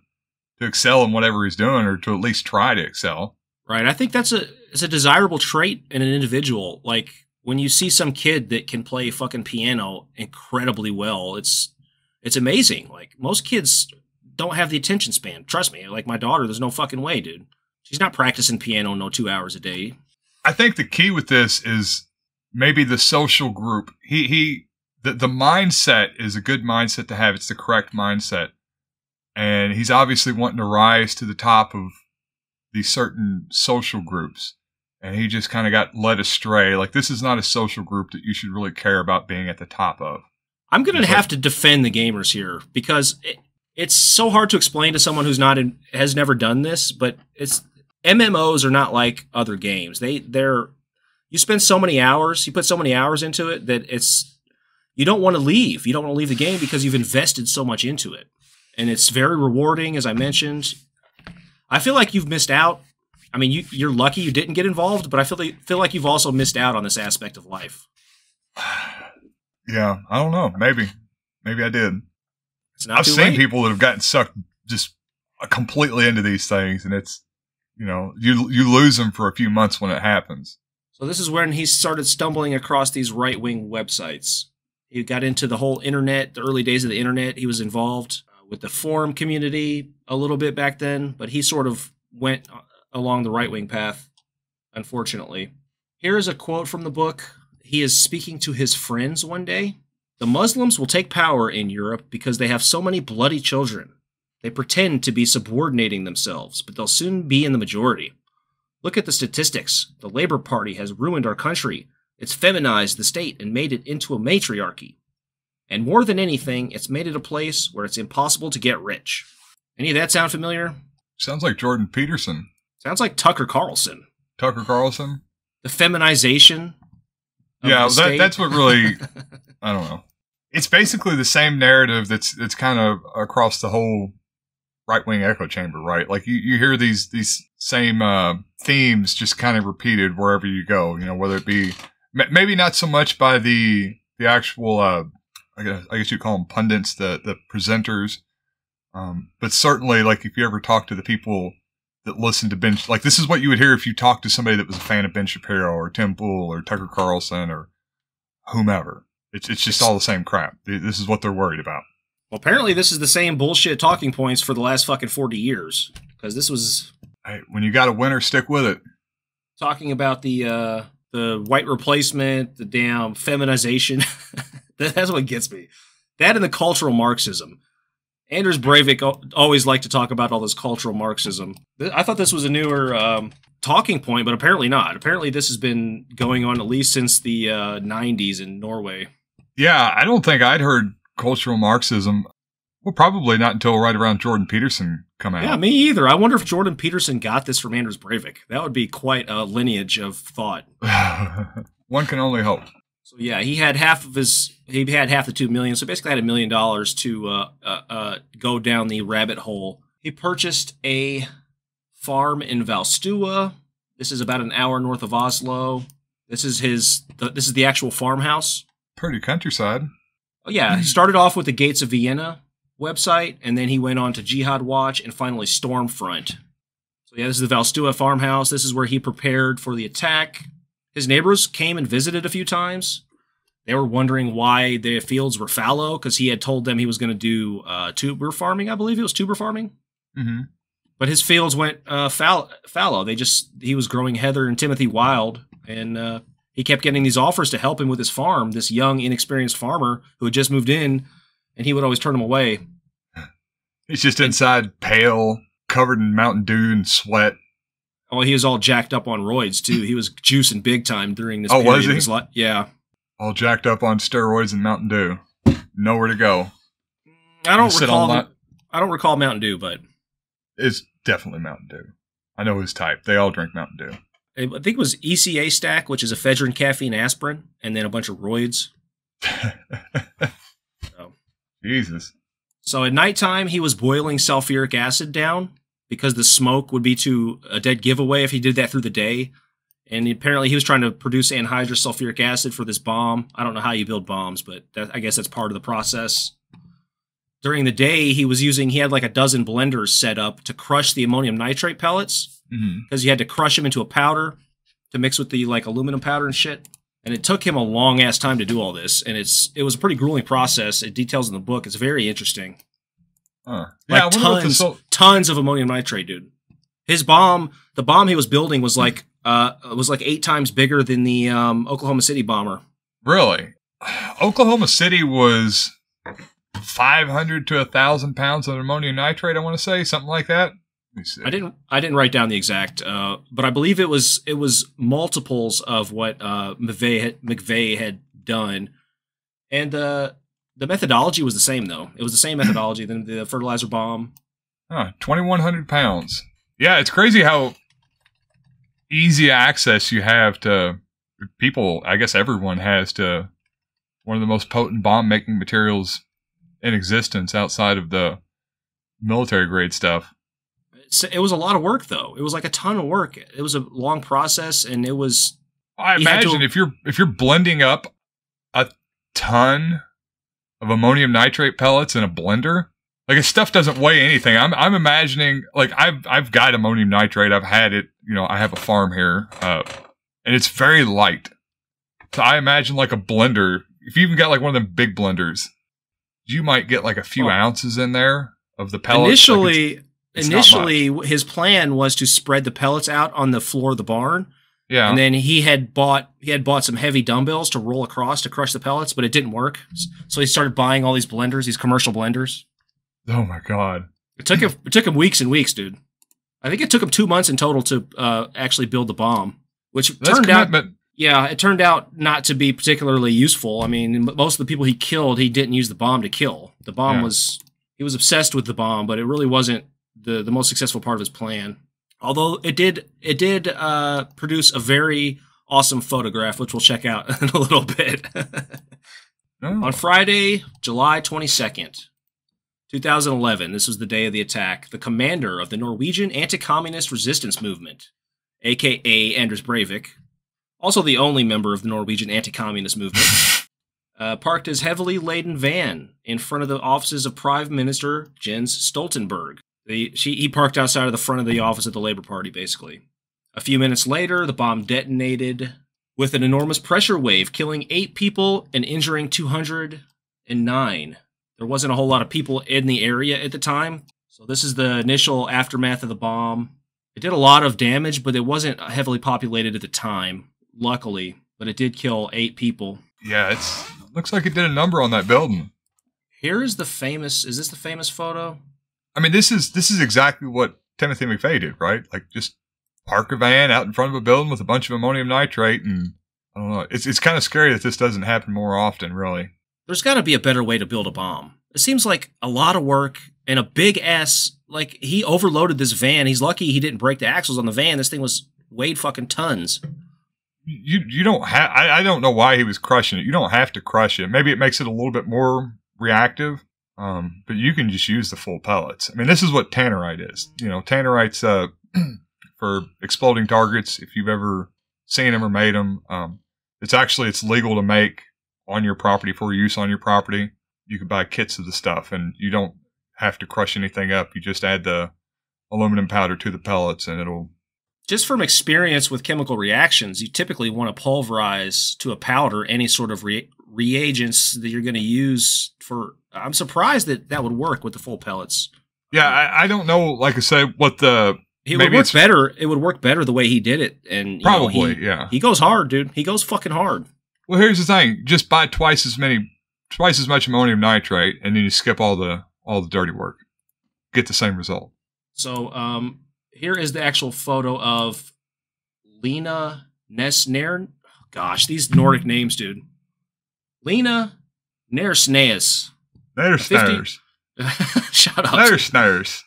excel in whatever he's doing, or to at least try to excel. Right. I think it's a desirable trait in an individual. Like, when you see some kid that can play fucking piano incredibly well, it's amazing. Like, most kids don't have the attention span. Trust me. Like, my daughter, there's no fucking way, dude. She's not practicing piano 2 hours a day. I think the key with this is maybe the social group. The mindset is a good mindset to have. It's the correct mindset. And he's obviously wanting to rise to the top of these certain social groups. And he just kind of got led astray. Like, this is not a social group that you should really care about being at the top of. I'm going to have to defend the gamers here, because it's so hard to explain to someone who's has never done this, but MMOs are not like other games. You spend so many hours, you put so many hours into it that you don't want to leave. You don't want to leave the game because you've invested so much into it. And it's very rewarding, as I mentioned. I feel like you've missed out. I mean, you're lucky you didn't get involved, but I feel like you've also missed out on this aspect of life. Yeah, I don't know. Maybe I did. I've seen people that have gotten sucked just completely into these things, and it's, you lose them for a few months when it happens. So this is when he started stumbling across these right-wing websites. He got into the whole internet, the early days of the internet. He was involved with the forum community a little bit back then, but he sort of went along the right-wing path, unfortunately. Here is a quote from the book. He is speaking to his friends one day. The Muslims will take power in Europe because they have so many bloody children. They pretend to be subordinating themselves, but they'll soon be in the majority. Look at the statistics. The Labour Party has ruined our country. It's feminized the state and made it into a matriarchy. And more than anything, it's made it a place where it's impossible to get rich. Any of that sound familiar? Sounds like Jordan Peterson. Sounds like Tucker Carlson. Tucker Carlson? The feminization. Yeah, that's what really, I don't know. It's basically the same narrative that's kind of across the whole right-wing echo chamber, right? Like you hear these same themes just kind of repeated wherever you go, you know, whether it be maybe not so much by the actual, I guess you'd call them pundits, the presenters, but certainly like if you ever talk to the people that listen to Ben, like this is what you would hear if you talked to somebody that was a fan of Ben Shapiro or Tim Pool or Tucker Carlson or whomever. It's just all the same crap. This is what they're worried about. Well, apparently this is the same bullshit talking points for the last fucking 40 years. Because this was... Hey, when you got a winner, stick with it. Talking about the white replacement, the damn feminization. That's what gets me. That and the cultural Marxism. Anders Breivik always liked to talk about all this cultural Marxism. I thought this was a newer talking point, but apparently not. Apparently this has been going on at least since the 90s in Norway. Yeah, I don't think I'd heard cultural Marxism. Well, probably not until right around Jordan Peterson come out. Yeah, me either. I wonder if Jordan Peterson got this from Anders Breivik. That would be quite a lineage of thought. One can only hope. So yeah, he had half the $2 million. So basically, had $1 million to go down the rabbit hole. He purchased a farm in Valstua. This is about an hour north of Oslo. This is this is the actual farmhouse. Pretty countryside. Oh yeah, he started off with the Gates of Vienna website, and then he went on to Jihad Watch and finally Stormfront. So yeah, this is the Valstua farmhouse. This is where he prepared for the attack. His neighbors came and visited a few times. They were wondering why the fields were fallow, because he had told them he was going to do tuber farming, I believe it was tuber farming. Mm-hmm. But his fields went fallow. He was growing heather and Timothy wild, and he kept getting these offers to help him with his farm, this young, inexperienced farmer who had just moved in, and he would always turn him away. He's just inside, pale, covered in Mountain Dew and sweat. Oh, he was all jacked up on roids, too. He was juicing big time during this period. Oh, was he? Of his life. Yeah. All jacked up on steroids and Mountain Dew. Nowhere to go. I don't recall Mountain Dew, but... It's definitely Mountain Dew. I know his type. They all drink Mountain Dew. I think it was ECA stack, which is ephedrine, caffeine, aspirin, and then a bunch of roids. Jesus. So at nighttime, he was boiling sulfuric acid down because the smoke would be a dead giveaway if he did that through the day. And apparently he was trying to produce anhydrous sulfuric acid for this bomb. I don't know how you build bombs, but I guess that's part of the process. During the day, he had like a dozen blenders set up to crush the ammonium nitrate pellets, because he had to crush them into a powder to mix with the like aluminum powder and shit. And it took him a long ass time to do all this, and it was a pretty grueling process. It details in the book. It's very interesting. Yeah, like tons of ammonium nitrate, dude. The bomb he was building was like 8 times bigger than the Oklahoma City bomber. Really? Oklahoma City was 500 to 1,000 pounds of ammonium nitrate, I want to say, something like that. Let me see. I didn't write down the exact, but I believe it was multiples of what McVeigh had done, and the methodology was the same though. It was the same methodology than the fertilizer bomb. 2,100 pounds. Yeah, it's crazy how easy access you have to people. I guess everyone has to one of the most potent bomb-making materials in existence outside of the military grade stuff. It was a lot of work, though. It was like a ton of work. It was a long process, and it was. I imagine if you're blending up a ton of ammonium nitrate pellets in a blender, like this stuff doesn't weigh anything. I'm imagining like I've got ammonium nitrate. I've had it. You know, I have a farm here, and it's very light. So I imagine like a blender. If you even got like one of them big blenders, you might get like a few ounces in there of the pellets. Initially, his plan was to spread the pellets out on the floor of the barn. Yeah. And then he had bought some heavy dumbbells to roll across to crush the pellets, but it didn't work. So he started buying all these blenders, these commercial blenders. Oh my God. It took him weeks and weeks, dude. I think it took him 2 months in total to actually build the bomb, which turned out not to be particularly useful. I mean, most of the people he killed, he didn't use the bomb to kill. The bomb he was obsessed with the bomb, but it really wasn't the most successful part of his plan. Although it did produce a very awesome photograph, which we'll check out in a little bit. On Friday, July 22nd, 2011, this was the day of the attack, the commander of the Norwegian anti-communist resistance movement, a.k.a. Anders Breivik, also the only member of the Norwegian anti-communist movement, parked his heavily laden van in front of the offices of Prime Minister Jens Stoltenberg. He parked outside of the front of the office of the Labour Party, basically. A few minutes later, the bomb detonated with an enormous pressure wave, killing 8 people and injuring 209. There wasn't a whole lot of people in the area at the time, so this is the initial aftermath of the bomb. It did a lot of damage, but it wasn't heavily populated at the time, luckily, but it did kill 8 people. Yeah, it looks like it did a number on that building. Here is the famous, is this the famous photo? I mean, this is exactly what Timothy McVeigh did, right? Like, just park a van out in front of a building with a bunch of ammonium nitrate, and I don't know. It's kind of scary that this doesn't happen more often, really. There's got to be a better way to build a bomb. It seems like a lot of work and a big ass, like, he overloaded this van. He's lucky he didn't break the axles on the van. This thing weighed fucking tons. You don't have, I don't know why he was crushing it. You don't have to crush it. Maybe it makes it a little bit more reactive. But you can just use the full pellets. I mean, this is what tannerite is. You know, tannerite's for exploding targets. If you've ever seen them or made them, it's legal to make on your property for use on your property. You can buy kits of the stuff, and you don't have to crush anything up. You just add the aluminum powder to the pellets, and it'll. Just from experience with chemical reactions, you typically want to pulverize to a powder any sort of reagents that you're going to use for. I'm surprised that would work with the full pellets. Yeah, I don't know. Like I said, what the it would work better. It would work better the way he did it, and probably yeah. He goes hard, dude. He goes fucking hard. Well, here's the thing: just buy twice as much ammonium nitrate, and then you skip all the dirty work. Get the same result. So, here is the actual photo of Lena Nesner. Gosh, these Nordic names, dude. Lena Nersnaes. Nersnaes. Shut up. Nersnaes.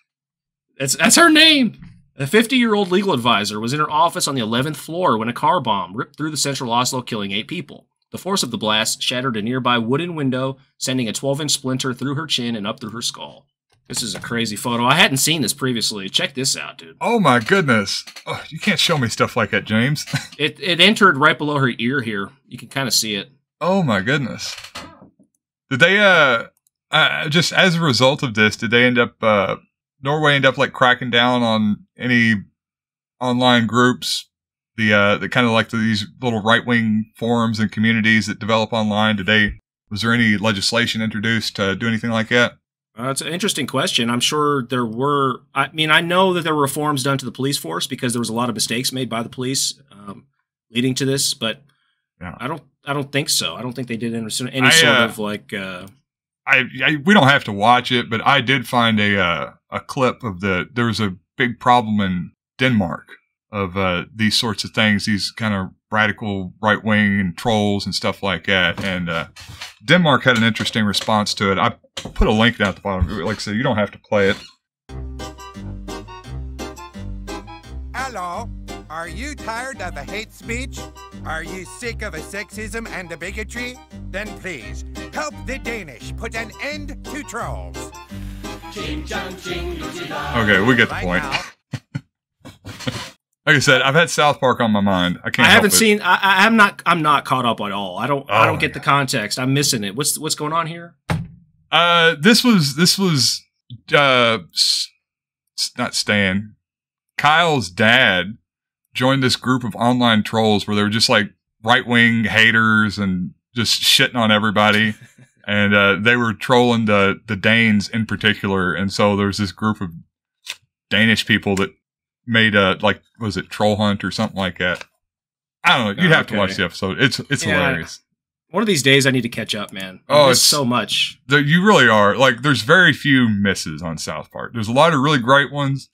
That's her name. A 50-year-old legal advisor was in her office on the 11th floor when a car bomb ripped through the central Oslo, killing 8 people. The force of the blast shattered a nearby wooden window, sending a 12-inch splinter through her chin and up through her skull. This is a crazy photo. I hadn't seen this previously. Check this out, dude. Oh my goodness. Oh, you can't show me stuff like that, James. It entered right below her ear here. You can kind of see it. Oh my goodness. Did they, just as a result of this, did they end up, Norway end up like cracking down on any online groups, the kind of like these little right-wing forums and communities that develop online? Was there any legislation introduced to do anything like that? It's an interesting question. I'm sure there were. I mean, I know that there were reforms done to the police force because there was a lot of mistakes made by the police leading to this, but yeah. I don't think so. I don't think they did any sort of like. We don't have to watch it, but I did find a clip of there was a big problem in Denmark of these sorts of things, these kind of radical right wing and trolls and stuff like that. And Denmark had an interesting response to it. I put a link down at the bottom. Like I said, you don't have to play it. Hello. Are you tired of the hate speech? Are you sick of the sexism and the bigotry? Then please, help the Danish put an end to trolls. Okay, we get the point. Like I said, I've had South Park on my mind. I haven't seen. I'm not caught up at all. I don't get the context. I'm missing it. What's going on here? This was not Stan. Kyle's dad joined this group of online trolls where they were just like right-wing haters and just shitting on everybody. And they were trolling the Danes in particular. And so there's this group of Danish people that made was it Troll Hunt or something like that? I don't know. You'd have to watch the episode. It's hilarious. One of these days I need to catch up, man. It's so much. You really are. Like, there's very few misses on South Park. There's a lot of really great ones,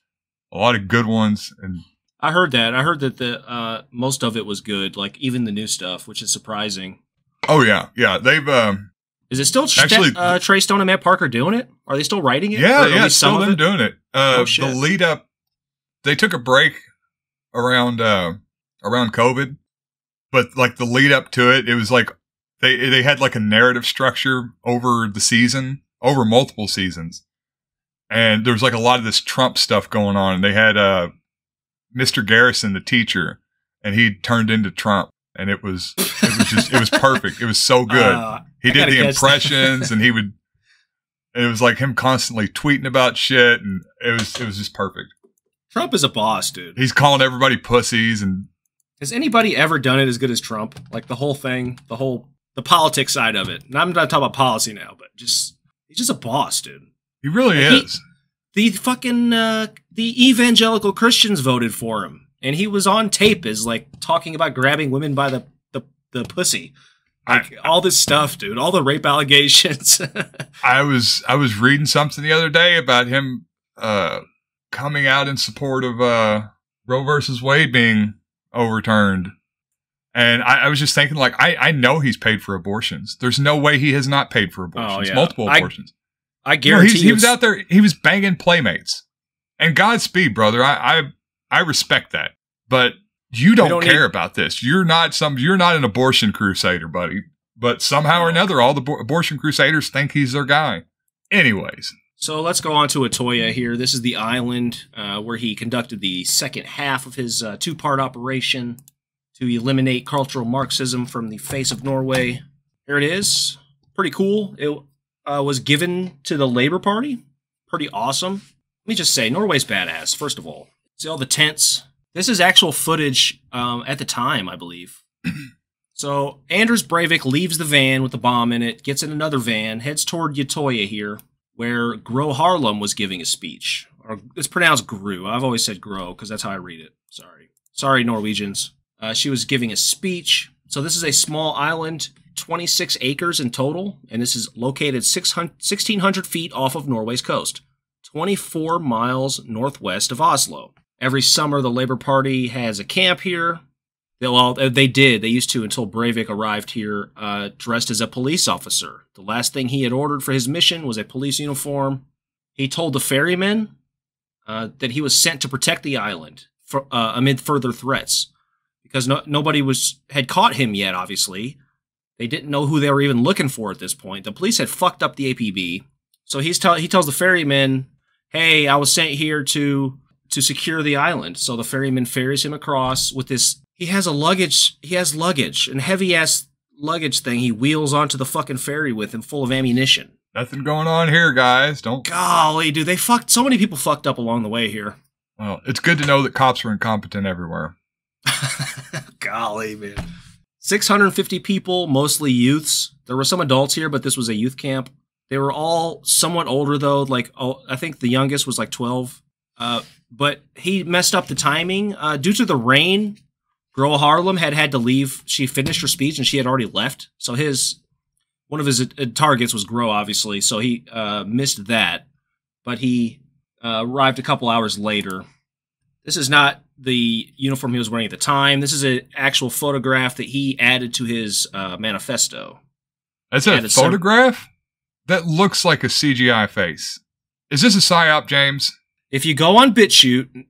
a lot of good ones, and I heard that. I heard that the most of it was good, like even the new stuff, which is surprising. Oh yeah, yeah. They've is it still Trey Stone and Matt Parker doing it? Are they still writing it? Yeah, yeah, it's still them doing it. The lead up they took a break around COVID, but like the lead up to it, it was like they had like a narrative structure over the season, over multiple seasons. And there was like a lot of this Trump stuff going on. They had Mr. Garrison, the teacher, and he turned into Trump. And it was perfect. It was so good. He did the impressions and and it was like him constantly tweeting about shit. And it was just perfect. Trump is a boss, dude. He's calling everybody pussies. And has anybody ever done it as good as Trump? Like the whole thing, the politics side of it. And I'm not talking about policy now, but he's just a boss, dude. He really is. The fucking, the evangelical Christians voted for him. And he was on tape as like talking about grabbing women by the pussy. Like all this stuff, dude. All the rape allegations. I was reading something the other day about him coming out in support of Roe versus Wade being overturned. And I was just thinking, like, I know he's paid for abortions. There's no way he has not paid for abortions. Oh, yeah. Multiple abortions. I guarantee he was out there. He was banging playmates. And Godspeed, brother. I respect that. But you don't care about this. You're not an abortion crusader, buddy. But somehow or another, all the abortion crusaders think he's their guy. Anyways. So let's go on to Atoya here. This is the island where he conducted the second half of his two-part operation to eliminate cultural Marxism from the face of Norway. Here it is. Pretty cool. It was given to the Labour Party. Pretty awesome. Let me just say, Norway's badass, first of all. See all the tents? This is actual footage at the time, I believe. So Anders Breivik leaves the van with the bomb in it, gets in another van, heads toward Utoya here, where Gro Harlem was giving a speech. Or it's pronounced Gru. I've always said Gro, because that's how I read it. Sorry, Norwegians. She was giving a speech. So this is a small island, 26 acres in total, and this is located 1,600 feet off of Norway's coast, 24 miles northwest of Oslo. Every summer, the Labour Party has a camp here. They did. They used to until Breivik arrived here dressed as a police officer. The last thing he had ordered for his mission was a police uniform. He told the ferrymen that he was sent to protect the island amid further threats. Because nobody had caught him yet, obviously. They didn't know who they were even looking for at this point. The police had fucked up the APB. So he tells the ferryman, hey, I was sent here to secure the island. So the ferryman ferries him across with this. He has luggage, and heavy-ass luggage thing he wheels onto the fucking ferry with him full of ammunition. Nothing going on here, guys. Golly, dude, so many people fucked up along the way here. Well, it's good to know that cops are incompetent everywhere. Golly, man. 650 people, mostly youths. There were some adults here, but this was a youth camp. They were all somewhat older, though. Like, I think the youngest was like 12. But he messed up the timing. Due to the rain, Gro Harlem had to leave. She finished her speech, and she had already left. So one of his targets was Gro, obviously. So he missed that. But he arrived a couple hours later. This is not the uniform he was wearing at the time. This is an actual photograph that he added to his manifesto. That's a photograph? That looks like a CGI face. Is this a PSYOP, James? If you go on BitChute,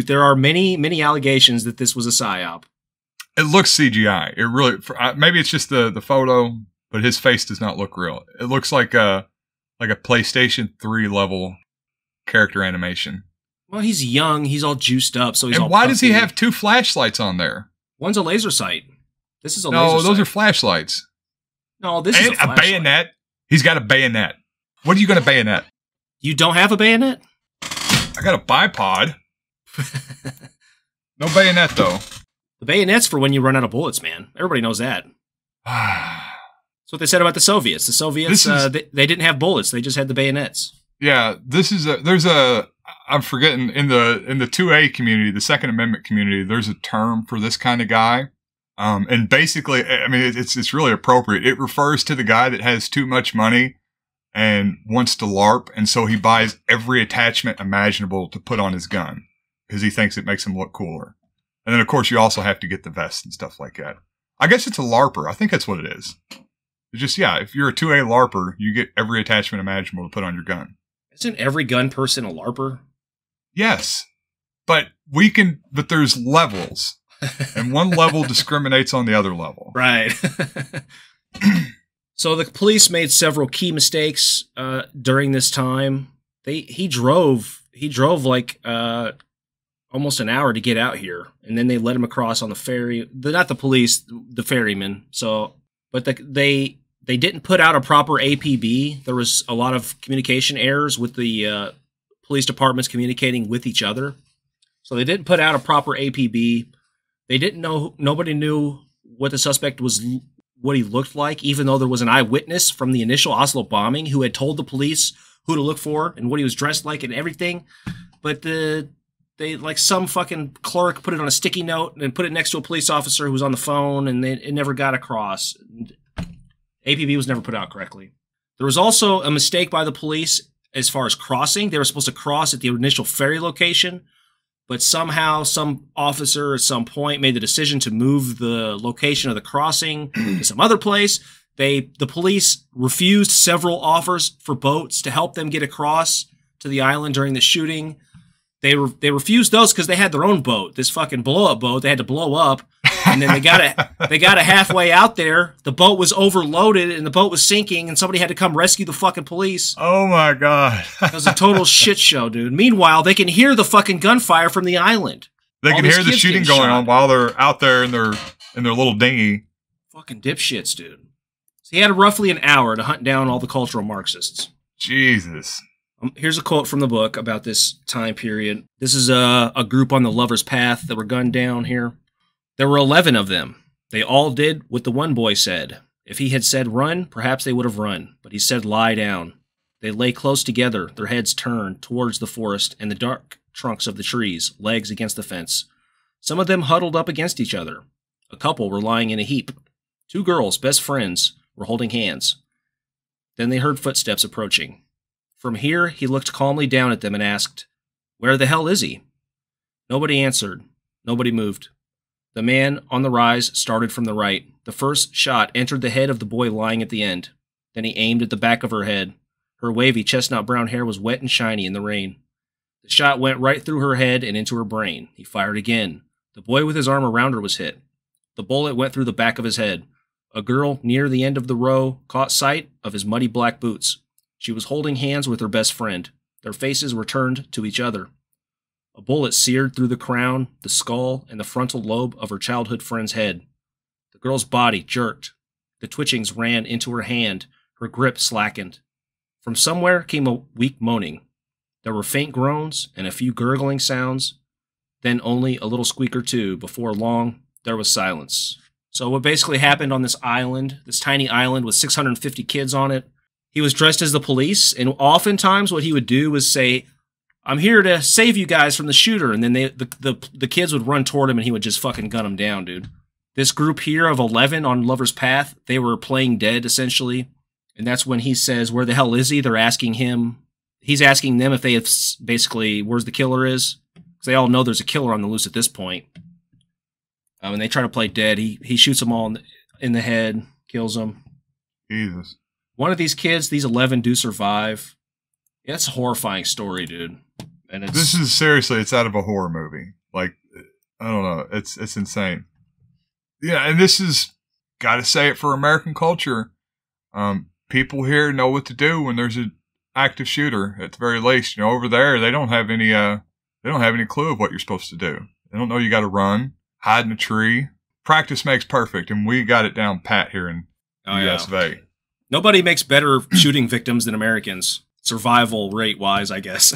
there are many allegations that this was a PSYOP. It looks CGI. It really, maybe it's just the photo, but his face does not look real. It looks like a PlayStation 3 level character animation. Well, he's young. He's all juiced up, so he's all. And why does he have two flashlights on there? One's a laser sight. This is a laser sight. No, those are flashlights. No, this is a flashlight. Bayonet. He's got a bayonet. What are you going to bayonet? You don't have a bayonet? I got a bipod. No bayonet, though. The bayonet's for when you run out of bullets, man. Everybody knows that. That's what they said about the Soviets. The Soviets, they didn't have bullets. They just had the bayonets. Yeah, I'm forgetting, in the 2A community, the Second Amendment community, there's a term for this kind of guy. And basically, I mean, it's really appropriate. It refers to the guy that has too much money and wants to LARP, and so he buys every attachment imaginable to put on his gun because he thinks it makes him look cooler. And then, of course, you also have to get the vest and stuff like that. I guess it's a LARPer. I think that's what it is. It's just, yeah, if you're a 2A LARPer, you get every attachment imaginable to put on your gun. Isn't every gun person a LARPer? Yes. But there's levels. And one level discriminates on the other level. Right. So the police made several key mistakes during this time. He drove like almost an hour to get out here, and then they let him across on the ferry. Not the police, the ferryman. But they didn't put out a proper APB. There was a lot of communication errors with the police departments communicating with each other. So they didn't put out a proper APB. They didn't know. Nobody knew what the suspect was, what he looked like, even though there was an eyewitness from the initial Oslo bombing who had told the police who to look for and what he was dressed like and everything. But they like some fucking clerk put it on a sticky note and put it next to a police officer who was on the phone, and it never got across. APB was never put out correctly. There was also a mistake by the police as far as crossing. They were supposed to cross at the initial ferry location, but somehow some officer at some point made the decision to move the location of the crossing to some other place. The police refused several offers for boats to help them get across to the island during the shooting. They refused those because they had their own boat, this fucking blow-up boat. They had to blow up, and then they got it halfway out there. The boat was overloaded, and the boat was sinking, and somebody had to come rescue the fucking police. Oh my god, it was a total shit show, dude. Meanwhile, they can hear the fucking gunfire from the island. They can hear the shooting going on while they're out there in their little dinghy. Fucking dipshits, dude. So he had roughly an hour to hunt down all the cultural Marxists. Jesus. Here's a quote from the book about this time period. This is a group on the Lover's Path that were gunned down here. There were 11 of them. They all did what the one boy said. If he had said run, perhaps they would have run, but he said lie down. They lay close together, their heads turned towards the forest and the dark trunks of the trees, legs against the fence. Some of them huddled up against each other. A couple were lying in a heap. 2 girls, best friends, were holding hands. Then they heard footsteps approaching. From here, he looked calmly down at them and asked, "Where the hell is he?" Nobody answered. Nobody moved. The man on the rise started from the right. The first shot entered the head of the boy lying at the end. Then he aimed at the back of her head. Her wavy chestnut brown hair was wet and shiny in the rain. The shot went right through her head and into her brain. He fired again. The boy with his arm around her was hit. The bullet went through the back of his head. A girl near the end of the row caught sight of his muddy black boots. She was holding hands with her best friend. Their faces were turned to each other. A bullet seared through the crown, the skull, and the frontal lobe of her childhood friend's head. The girl's body jerked. The twitchings ran into her hand. Her grip slackened. From somewhere came a weak moaning. There were faint groans and a few gurgling sounds, then only a little squeak or two. Before long, there was silence. So what basically happened on this island, this tiny island with 650 kids on it, he was dressed as the police, and oftentimes what he would do was say, "I'm here to save you guys from the shooter," and then the kids would run toward him, and he would just fucking gun them down, dude. This group here of 11 on Lover's Path, they were playing dead, essentially, and that's when he says, "Where the hell is he?" They're asking him. He's asking them if they have basically, where's the killer is? Because they all know there's a killer on the loose at this point. And they try to play dead. He shoots them all in the head, kills them. Jesus. One of these kids, these 11 do survive. Yeah, it's a horrifying story, dude. And this is seriously, it's out of a horror movie. Like, I don't know. It's insane. Yeah, and this is, gotta say it for American culture. People here know what to do when there's an active shooter, at the very least. You know, over there, they don't have any clue of what you're supposed to do. They don't know you gotta run, hide in a tree. Practice makes perfect, and we got it down pat here in the US of A. Nobody makes better shooting victims than Americans, survival rate-wise, I guess.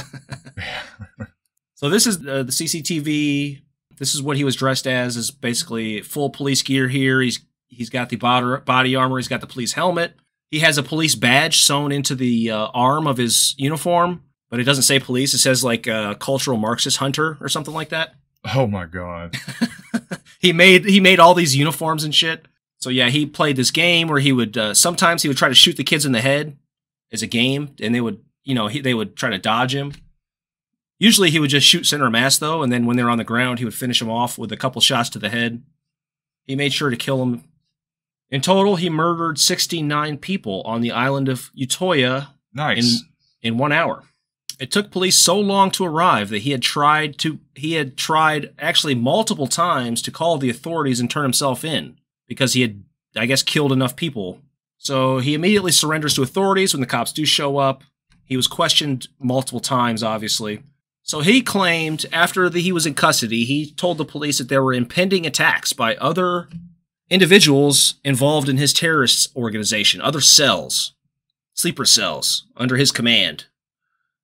So this is the CCTV. This is what he was dressed as, is basically full police gear here. He's got the body armor. He's got the police helmet. He has a police badge sewn into the arm of his uniform, but it doesn't say police. It says like cultural Marxist hunter or something like that. Oh my God. He made all these uniforms and shit. So yeah, he played this game where he would sometimes he would try to shoot the kids in the head as a game, and they would, they would try to dodge him. Usually he would just shoot center mass though, and then when they're on the ground, he would finish them off with a couple shots to the head. He made sure to kill them. In total, he murdered 69 people on the island of Utoya. Nice. In 1 hour. It took police so long to arrive that he had tried actually multiple times to call the authorities and turn himself in because he had, I guess, killed enough people. So he immediately surrenders to authorities when the cops do show up. He was questioned multiple times, obviously. So he claimed after he was in custody, he told the police that there were impending attacks by other individuals involved in his terrorist organization, other cells, sleeper cells, under his command.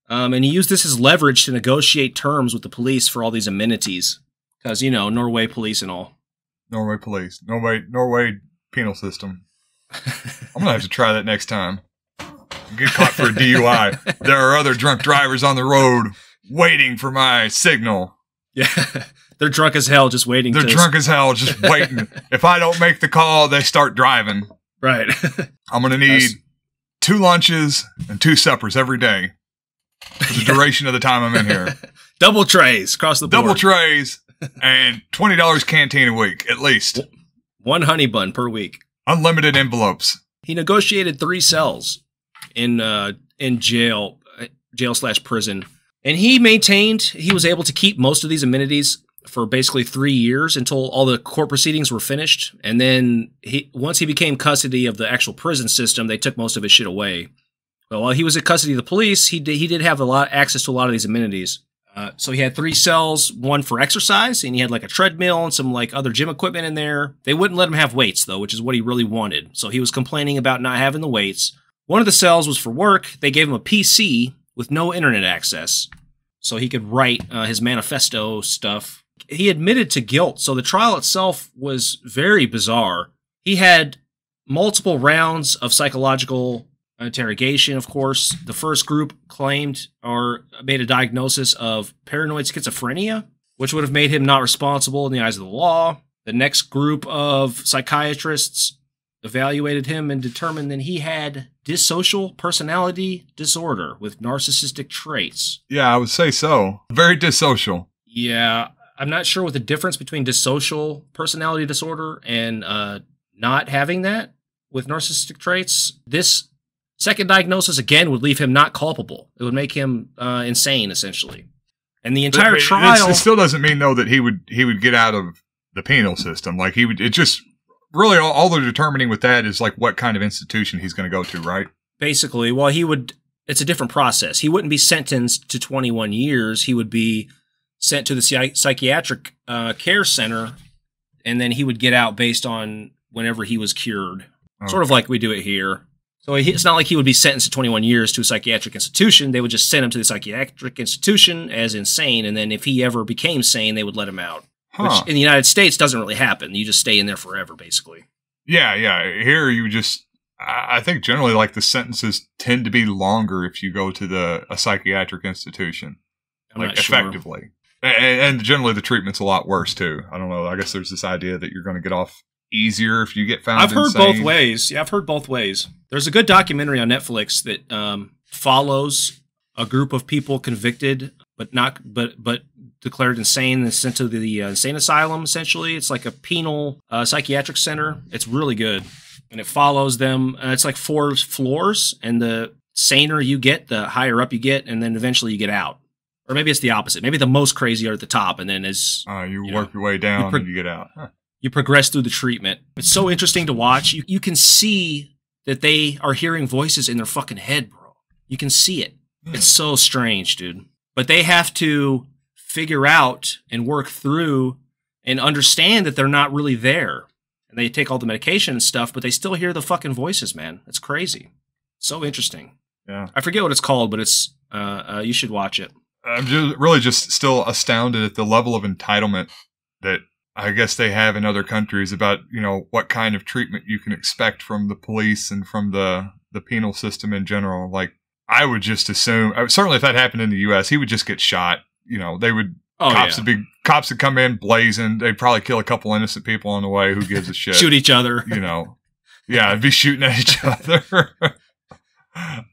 And he used this as leverage to negotiate terms with the police for all these amenities. Because, you know, Norway police and all. Norway police. Norway penal system. I'm going to have to try that next time. Get caught for a DUI. There are other drunk drivers on the road waiting for my signal. Yeah. They're drunk as hell just waiting. They're drunk as hell just waiting. If I don't make the call, they start driving. Right. I'm going to need 2 lunches and 2 suppers every day for the duration of the time I'm in here. Double trays across the board. Double trays and $20 canteen a week, at least. 1 honey bun per week. Unlimited envelopes. He negotiated 3 cells in jail/prison. And he maintained he was able to keep most of these amenities for basically 3 years until all the court proceedings were finished. And then once he became custody of the actual prison system, they took most of his shit away. But while he was in custody of the police, he did have access to a lot of these amenities. So he had 3 cells, 1 for exercise, and he had like a treadmill and some like other gym equipment in there. They wouldn't let him have weights though, which is what he really wanted. So he was complaining about not having the weights. One of the cells was for work. They gave him a PC with no internet access, so he could write his manifesto stuff. He admitted to guilt, so the trial itself was very bizarre. He had multiple rounds of psychological interrogation, of course. The first group claimed or made a diagnosis of paranoid schizophrenia, which would have made him not responsible in the eyes of the law. The next group of psychiatrists evaluated him and determined that he had dissocial personality disorder with narcissistic traits. Yeah, I would say so. Very dissocial. Yeah, I'm not sure what the difference between dissocial personality disorder and not having that with narcissistic traits. This second diagnosis, again, would leave him not culpable. It would make him insane, essentially. And the entire trial... It still doesn't mean, though, that he would get out of the penal system. Like, he would... It just... Really, all they're determining with that is, like, what kind of institution he's going to go to, right? Basically, well, he would... It's a different process. He wouldn't be sentenced to 21 years. He would be sent to the psychiatric care center, and then he would get out based on whenever he was cured. Okay. Sort of like we do it here. So it's not like he would be sentenced to 21 years to a psychiatric institution. They would just send him to the psychiatric institution as insane, and then if he ever became sane, they would let him out. Huh. Which in the United States doesn't really happen. You just stay in there forever, basically. Yeah. Here you just... I think generally, like, the sentences tend to be longer if you go to a psychiatric institution. I'm like, not sure. effectively. And generally the treatment's a lot worse, too. I don't know. I guess there's this idea that you're going to get off easier if you get found insane. I've heard both ways. Yeah, I've heard both ways. There's a good documentary on Netflix that follows a group of people convicted but declared insane and sent to the insane asylum, essentially. It's like a penal psychiatric center. It's really good. And it follows them. It's like 4 floors, and the saner you get, the higher up you get, and then eventually you get out. Or maybe it's the opposite. Maybe the most crazy are at the top, and then as you work your way down and you get out. Huh. You progress through the treatment. It's so interesting to watch. You can see that they are hearing voices in their fucking head, bro. You can see it. It's so strange, dude. But they have to figure out and work through and understand that they're not really there. And they take all the medication and stuff, but they still hear the fucking voices, man. It's crazy. So interesting. Yeah. I forget what it's called, but it's you should watch it. I'm just still astounded at the level of entitlement that I guess they have in other countries about, what kind of treatment you can expect from the police and from the penal system in general. Like, I would just assume, certainly if that happened in the U.S., he would just get shot. They would... Cops would come in blazing. They'd probably kill a couple innocent people on the way. Who gives a shit? Shoot each other. Yeah, they'd be shooting at each other.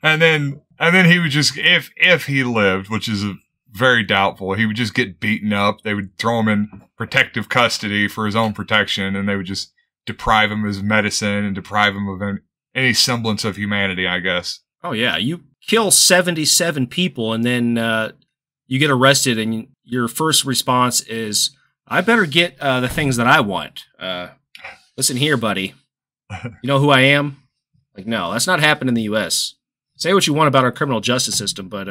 and then he would just, if he lived, which is very doubtful, he would just get beaten up. They would throw him in protective custody for his own protection, and they would just deprive him of his medicine and deprive him of any semblance of humanity, I guess. Oh, yeah. You kill 77 people and then you get arrested and your first response is, I better get the things that I want. Listen here, buddy. You know who I am? Like, no, that's not happening in the U.S. Say what you want about our criminal justice system, but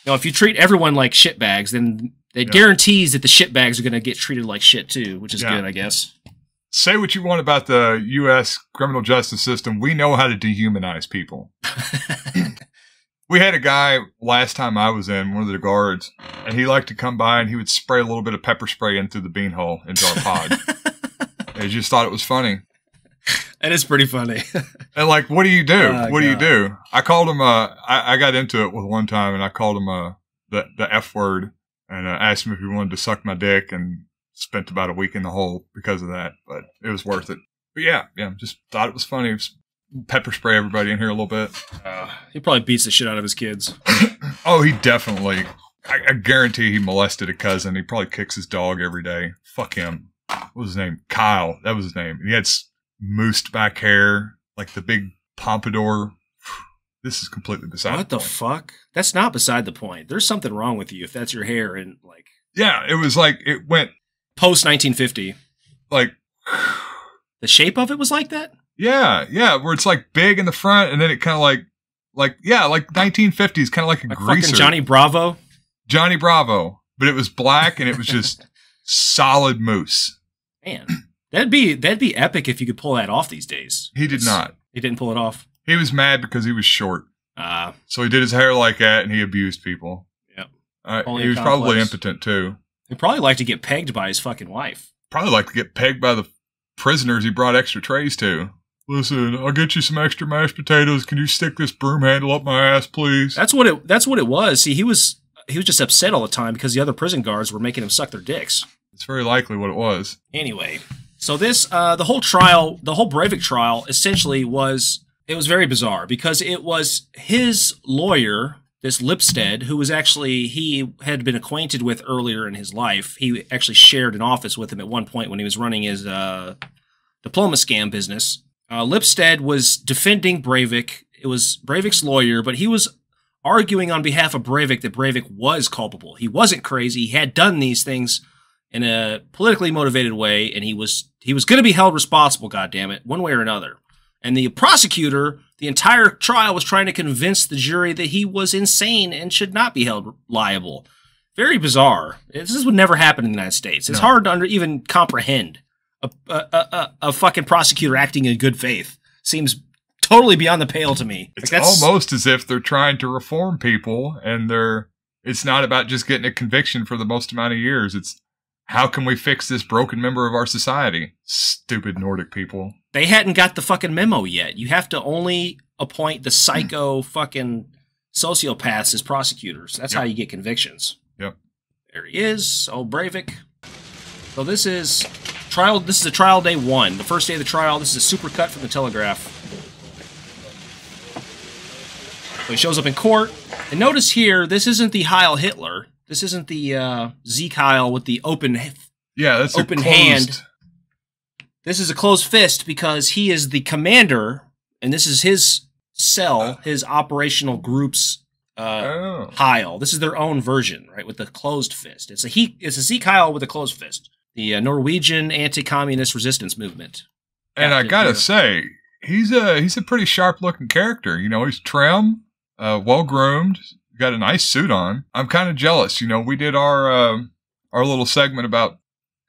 if you treat everyone like shitbags, then it guarantees that the shitbags are going to get treated like shit too, which is good, I guess. Say what you want about the U.S. criminal justice system. We know how to dehumanize people. We had a guy last time I was in, one of the guards, and he liked to come by and he would spray a little bit of pepper spray into the beanhole into our pod. He just thought it was funny. That is pretty funny. And like, what do you do? What do you do? I called him, I got into it with one time and I called him the F word and asked him if he wanted to suck my dick and spent about a week in the hole because of that, but it was worth it. But yeah, just thought it was funny. It was pepper spray everybody in here a little bit. He probably beats the shit out of his kids. Oh, he definitely. I guarantee he molested a cousin. He probably kicks his dog every day. Fuck him. What was his name? Kyle. That was his name. He had moosed back hair, like the big pompadour. This is completely beside the point. What the fuck? That's not beside the point. There's something wrong with you if that's your hair and like... Yeah, it was like, it went... Post-1950. Like... The shape of it was like that? Yeah, where it's like big in the front and then it kind of like 1950s, kind of like a greaser. Fucking Johnny Bravo? Johnny Bravo. But it was black and it was just solid moose. Man, that'd be epic if you could pull that off these days. He did not. He didn't pull it off? He was mad because he was short. So he did his hair like that and he abused people. Yep. He was probably impotent too. He'd probably like to get pegged by his fucking wife. Probably like to get pegged by the prisoners he brought extra trays to. Listen, I'll get you some extra mashed potatoes. Can you stick this broom handle up my ass, please? That's what it was. See, he was just upset all the time because the other prison guards were making him suck their dicks. It's very likely what it was. Anyway, so this the whole Breivik trial essentially was very bizarre because it was his lawyer, this Lipstead, who was actually he had been acquainted with earlier in his life. He actually shared an office with him at one point when he was running his diploma scam business. Lipstead was defending Breivik. It was Breivik's lawyer, but he was arguing on behalf of Breivik that Breivik was culpable. He wasn't crazy. He had done these things in a politically motivated way, and he was going to be held responsible, goddammit, one way or another. And the prosecutor, the entire trial, was trying to convince the jury that he was insane and should not be held liable. Very bizarre. This would never happen in the United States. It's hard to even comprehend. A fucking prosecutor acting in good faith seems totally beyond the pale to me. It's almost as if they're trying to reform people, and it's not about just getting a conviction for the most amount of years. It's how can we fix this broken member of our society? Stupid Nordic people. They hadn't got the fucking memo yet. You have to only appoint the psycho fucking sociopaths as prosecutors. That's how you get convictions. Yep. There he is, old Breivik. So this is trial. This is a trial day 1, the first day of the trial. This is a super cut from the Telegraph. So he shows up in court, and notice here, this isn't the Heil Hitler. This isn't the Zeke Heil with the open that's open hand. This is a closed fist because he is the commander, and this is his cell, his operational group's Heil. This is their own version, right, with the closed fist. It's a Zeke Heil with a closed fist. The Norwegian anti-communist resistance movement. And I gotta say, he's a pretty sharp-looking character. You know, he's trim, well-groomed, got a nice suit on. I'm kind of jealous. You know, we did our little segment about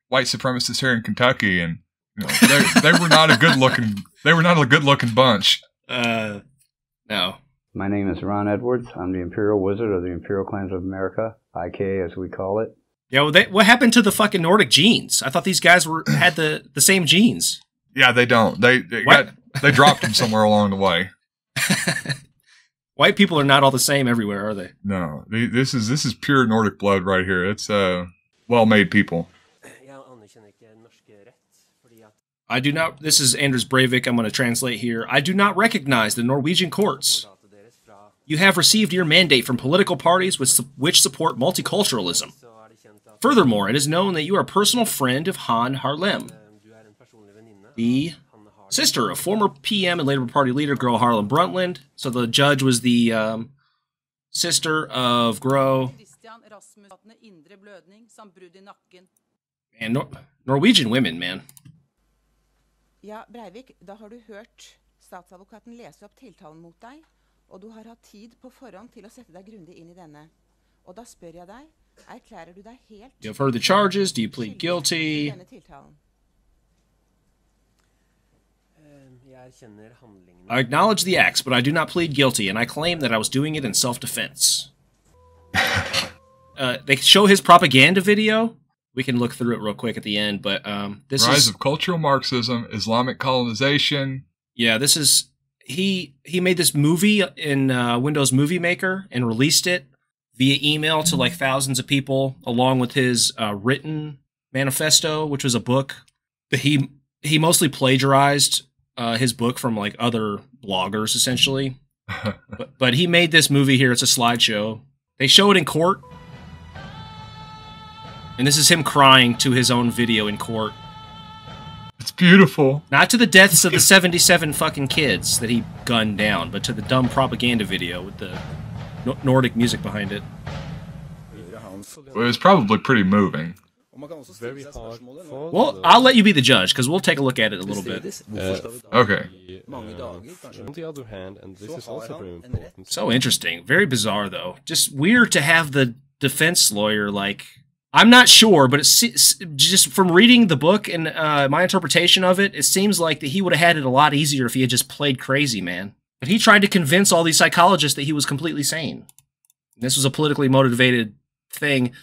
white supremacists here in Kentucky, and you know, they were not a good-looking bunch. No. My name is Ron Edwards. I'm the Imperial Wizard of the Imperial Clans of America, IK as we call it. Yeah, well, what happened to the fucking Nordic genes? I thought these guys had the same genes. Yeah, they don't. They dropped them somewhere along the way. White people are not all the same everywhere, are they? No, this is pure Nordic blood right here. It's well-made people. I do not. This is Anders Breivik. I'm going to translate here. I do not recognize the Norwegian courts. You have received your mandate from political parties which support multiculturalism. Furthermore, it is known that you are a personal friend of Han Harlem, the sister of former PM and Labour Party leader Gro Harlem Brundtland. So the judge was the sister of Gro. And Norwegian women, man. Ja, Breivik, da har du hørt statsadvokaten lese opp tiltalen mot deg, og du har hatt tid på forhånd til å sette deg grundig inn I denne. Og da spør jeg deg, erklærer du deg helt... You've heard the charges, do you plead guilty? I acknowledge the acts, but I do not plead guilty, and I claim that I was doing it in self-defense. They show his propaganda video. We can look through it real quick at the end, but this Rise of cultural Marxism, Islamic colonization. Yeah, this is... He made this movie in Windows Movie Maker and released it via email to like thousands of people, along with his written manifesto, which was a book. But he mostly plagiarized his book from like other bloggers, essentially. but he made this movie here. It's a slideshow. They show it in court. And this is him crying to his own video in court. It's beautiful. Not to the deaths of the 77 fucking kids that he gunned down, but to the dumb propaganda video with the Nordic music behind it. Well, it was probably pretty moving. Well, I'll let you be the judge, because we'll take a look at it a little bit. Okay. On the other hand, and this is also very important. So interesting. Very bizarre, though. Just weird to have the defense lawyer, like... I'm not sure, but it's just from reading the book and my interpretation of it, it seems like that he would have had it a lot easier if he had just played crazy, man. But he tried to convince all these psychologists that he was completely sane. This was a politically motivated thing.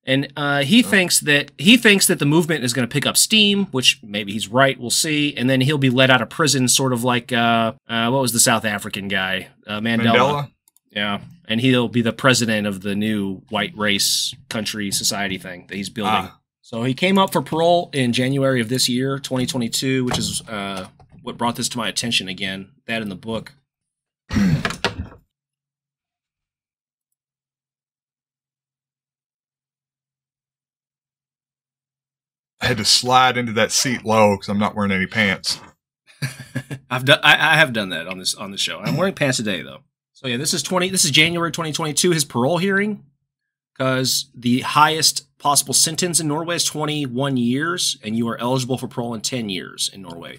And he thinks that the movement is going to pick up steam, which maybe he's right, we'll see. And then he'll be let out of prison, sort of like, what was the South African guy? Mandela. Yeah, and he'll be the president of the new white race country society thing that he's building. So he came up for parole in January of this year, 2022, which is what brought this to my attention again, that in the book. I had to slide into that seat low because I'm not wearing any pants. I have done that on this show. I'm wearing pants today, though. So yeah, this is January 2022, his parole hearing, because the highest possible sentence in Norway is 21 years, and you are eligible for parole in 10 years in Norway.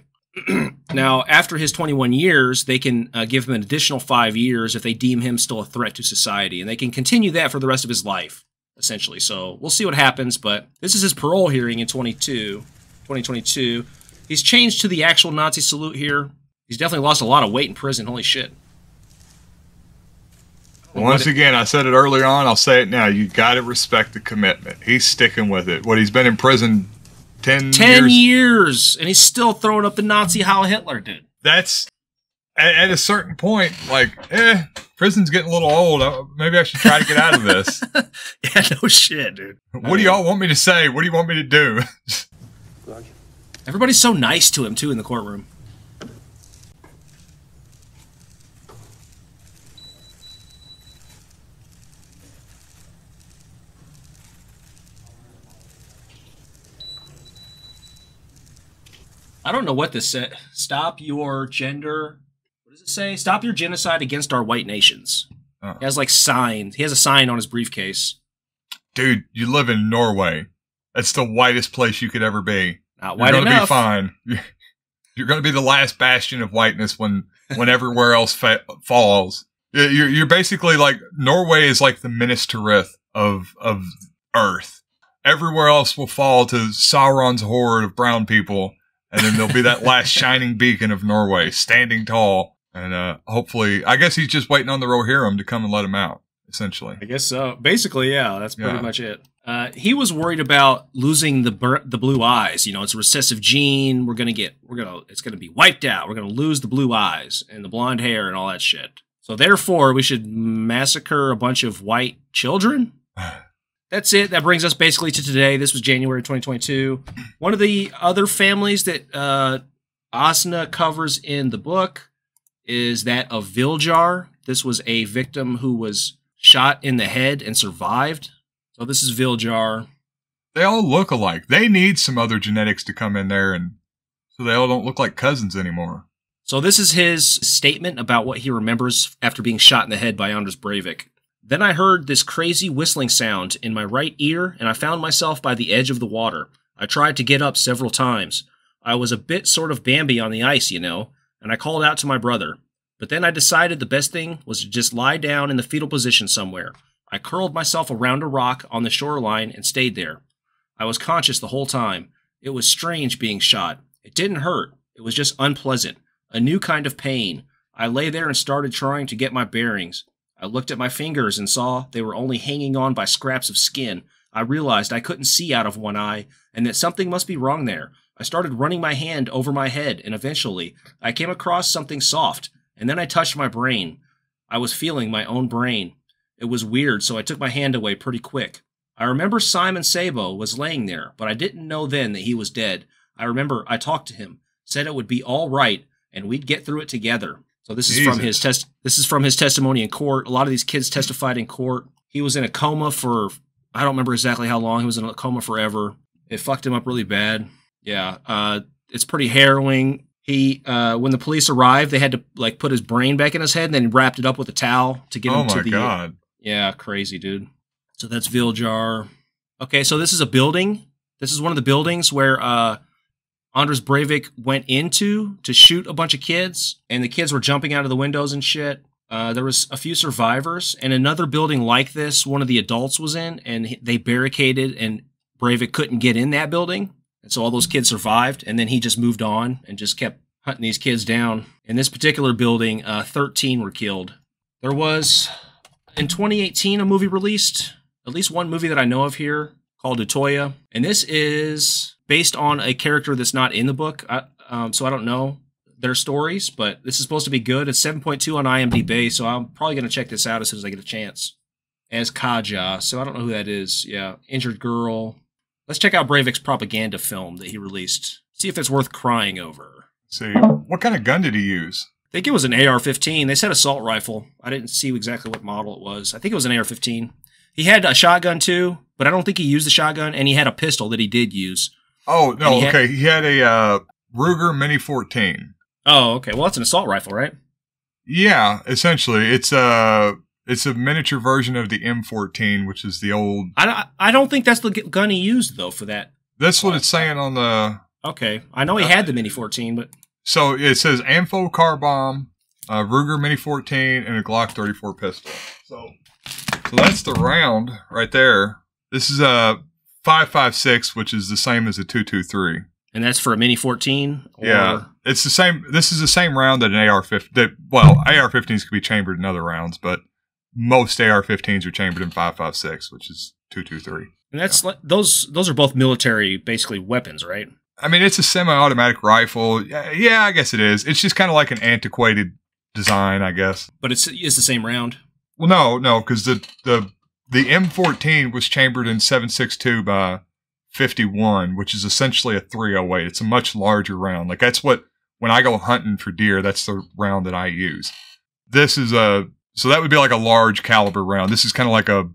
Now, after his 21 years, they can give him an additional 5 years if they deem him still a threat to society, and they can continue that for the rest of his life, essentially. So we'll see what happens, but this is his parole hearing in 2022. He's changed to the actual Nazi salute here. He's definitely lost a lot of weight in prison. Holy shit. Once again, I said it earlier on, I'll say it now. You got to respect the commitment. He's sticking with it. What, he's been in prison 10 years, and he's still throwing up the Nazi Heil Hitler, dude. That's, at a certain point, like, prison's getting a little old. Maybe I should try to get out of this. Yeah, no shit, dude. What do y'all want me to say? What do you want me to do? Everybody's so nice to him, too, in the courtroom. I don't know what this said. Stop your gender... What does it say? Stop your genocide against our white nations. He has, like, signs. He has a sign on his briefcase. Dude, you live in Norway. That's the whitest place you could ever be. Not white enough. You're going to be fine. You're going to be the last bastion of whiteness when everywhere else falls. You're basically like... Norway is like the Minas Tirith of Earth. Everywhere else will fall to Sauron's horde of brown people. And then there'll be that last shining beacon of Norway, standing tall. And hopefully, I guess he's just waiting on the Rohirrim to come and let him out, essentially. I guess so. Basically, yeah, that's pretty much it. He was worried about losing the blue eyes. You know, it's a recessive gene. It's gonna be wiped out. We're gonna lose the blue eyes and the blonde hair and all that shit. So therefore, we should massacre a bunch of white children. That's it. That brings us basically to today. This was January 2022. One of the other families that Asna covers in the book is that of Viljar. This was a victim who was shot in the head and survived. So this is Viljar. They all look alike. They need some other genetics to come in there and So they all don't look like cousins anymore. So this is his statement about what he remembers after being shot in the head by Anders Breivik. Then I heard this crazy whistling sound in my right ear, and I found myself by the edge of the water. I tried to get up several times. I was a bit sort of Bambi on the ice, you know, and I called out to my brother. But then I decided the best thing was to just lie down in the fetal position somewhere. I curled myself around a rock on the shoreline and stayed there. I was conscious the whole time. It was strange being shot. It didn't hurt. It was just unpleasant. A new kind of pain. I lay there and started trying to get my bearings. I looked at my fingers and saw they were only hanging on by scraps of skin. I realized I couldn't see out of one eye, and that something must be wrong there. I started running my hand over my head, and eventually, I came across something soft, and then I touched my brain. I was feeling my own brain. It was weird, so I took my hand away pretty quick. I remember Simon Sabo was laying there, but I didn't know then that he was dead. I remember I talked to him, said it would be all right, and we'd get through it together. So this is from his testimony in court. A lot of these kids testified in court. He was in a coma for, I don't remember exactly how long. He was in a coma forever. It fucked him up really bad. Yeah, it's pretty harrowing. He, when the police arrived, they had to like put his brain back in his head and then wrapped it up with a towel to get him to the. Oh my God! Yeah, crazy dude. So that's Viljar. Okay, so this is a building. This is one of the buildings where Anders Breivik went into to shoot a bunch of kids, and the kids were jumping out of the windows and shit. There was a few survivors, and another building like this, one of the adults was in, and they barricaded, and Breivik couldn't get in that building. And so all those kids survived, and then he just moved on and just kept hunting these kids down. In this particular building, 13 were killed. There was, in 2018, a movie released, at least one movie that I know of here, called Utoya. And this is based on a character that's not in the book, so I don't know their stories, but this is supposed to be good. It's 7.2 on IMDb, so I'm probably going to check this out as soon as I get a chance. As Kaja, so I don't know who that is. Yeah, Injured Girl. Let's check out Breivik's propaganda film that he released. See if it's worth crying over. Let's see, what kind of gun did he use? I think it was an AR-15. They said assault rifle. I didn't see exactly what model it was. I think it was an AR-15. He had a shotgun too, but I don't think he used the shotgun, and he had a pistol that he did use. Oh, no, okay. He had a Ruger Mini 14. Oh, okay. Well, that's an assault rifle, right? Yeah, essentially. It's a miniature version of the M14, which is the old... I don't think that's the gun he used, though, for that. That's what it's saying on the... Okay. I know he had the Mini 14, but... So it says Ampho car bomb, Ruger Mini 14, and a Glock 34 pistol. So that's the round right there. This is a 5.56, which is the same as a 223. And that's for a Mini 14? Yeah. It's the same. This is the same round that an AR-15... Well, AR-15s could be chambered in other rounds, but most AR-15s are chambered in 5.56, which is 223. And that's those are both military, basically, weapons, right? I mean, it's a semi-automatic rifle. Yeah, I guess it is. It's just kind of like an antiquated design, I guess. But it's the same round? Well, no, because the M14 was chambered in 7.62 by 51, which is essentially a 308. It's a much larger round. Like, that's what, when I go hunting for deer, that's the round that I use. This is so that would be like a large caliber round. This is kind of like a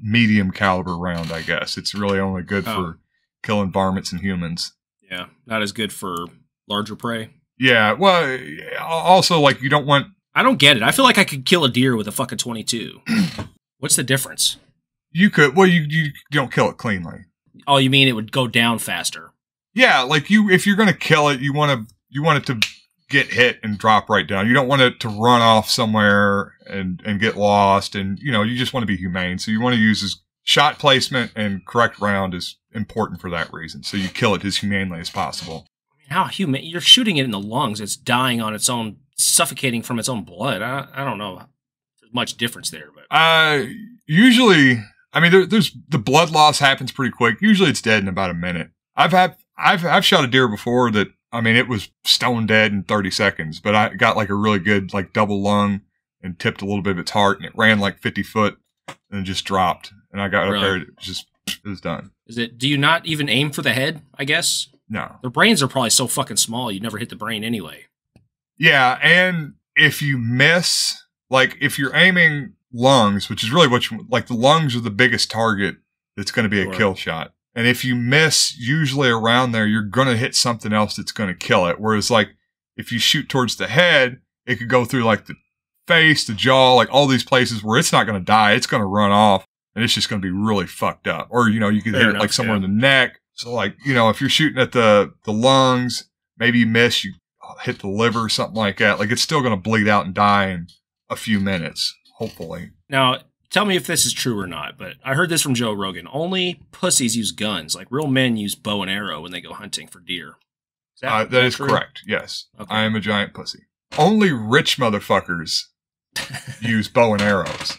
medium caliber round, I guess. It's really only good for killing varmints and humans. Yeah, not as good for larger prey. Yeah, well, also, like, you don't want... I don't get it. I feel like I could kill a deer with a fucking 22. What's the difference? You could... Well, you don't kill it cleanly. Oh, you mean it would go down faster? Yeah, like, if you're going to kill it, you want it to get hit and drop right down. You don't want it to run off somewhere and get lost, and, you just want to be humane. So you want to use as shot placement and correct round is important for that reason. So you kill it as humanely as possible. How humane? You're shooting it in the lungs. It's dying on its own, suffocating from its own blood. I don't know. There's much difference there, but usually, I mean, there's the blood loss happens pretty quick. Usually, it's dead in about a minute. I've shot a deer before that. I mean, it was stone dead in 30 seconds, but I got like a really good like double lung and tipped a little bit of its heart, and it ran like 50 foot and just dropped. And I got up there, it was done. Do you not even aim for the head, I guess? No. The brains are probably so fucking small, you'd never hit the brain anyway. Yeah, and if you miss, like, if you're aiming lungs, which is really what like, the lungs are the biggest target that's going to be a kill shot. And if you miss usually around there, you're going to hit something else that's going to kill it. Whereas like if you shoot towards the head, it could go through like the face, the jaw, like all these places where it's not going to die. It's going to run off and it's just going to be really fucked up. Or, you know, you could hit it like somewhere in the neck. So like, you know, if you're shooting at the lungs, maybe you miss, you hit the liver or something like that. Like it's still going to bleed out and die in a few minutes, hopefully. Now, tell me if this is true or not, but I heard this from Joe Rogan. Only pussies use guns. Like real men use bow and arrow when they go hunting for deer. That is correct. Yes. Okay. I am a giant pussy. Only rich motherfuckers use bow and arrows.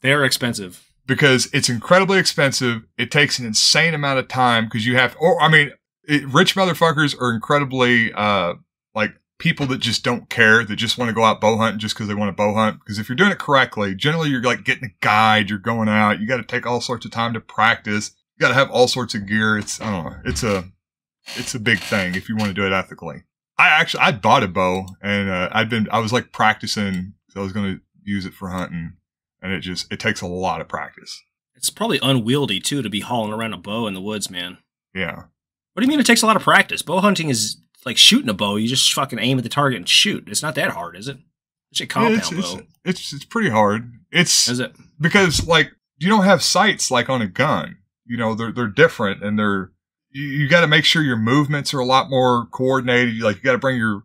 They're expensive. Because it's incredibly expensive. It takes an insane amount of time because you have, rich motherfuckers are incredibly, like people that just don't care, that just want to go out bow hunting just because they want to bow hunt. Because if you're doing it correctly, generally you're like getting a guide, you're going out, you got to take all sorts of time to practice. You got to have all sorts of gear. It's, I don't know, it's a big thing if you want to do it ethically. I bought a bow and, I was like practicing because I was going to use it for hunting. And it takes a lot of practice. It's probably unwieldy, too, to be hauling around a bow in the woods, man. Yeah. What do you mean it takes a lot of practice? Bow hunting is like shooting a bow. You just fucking aim at the target and shoot. It's not that hard, is it? It's a compound bow. It's pretty hard. Is it? Because, like, you don't have sights like on a gun. You know, they're different, and you got to make sure your movements are a lot more coordinated. Like, you got to bring your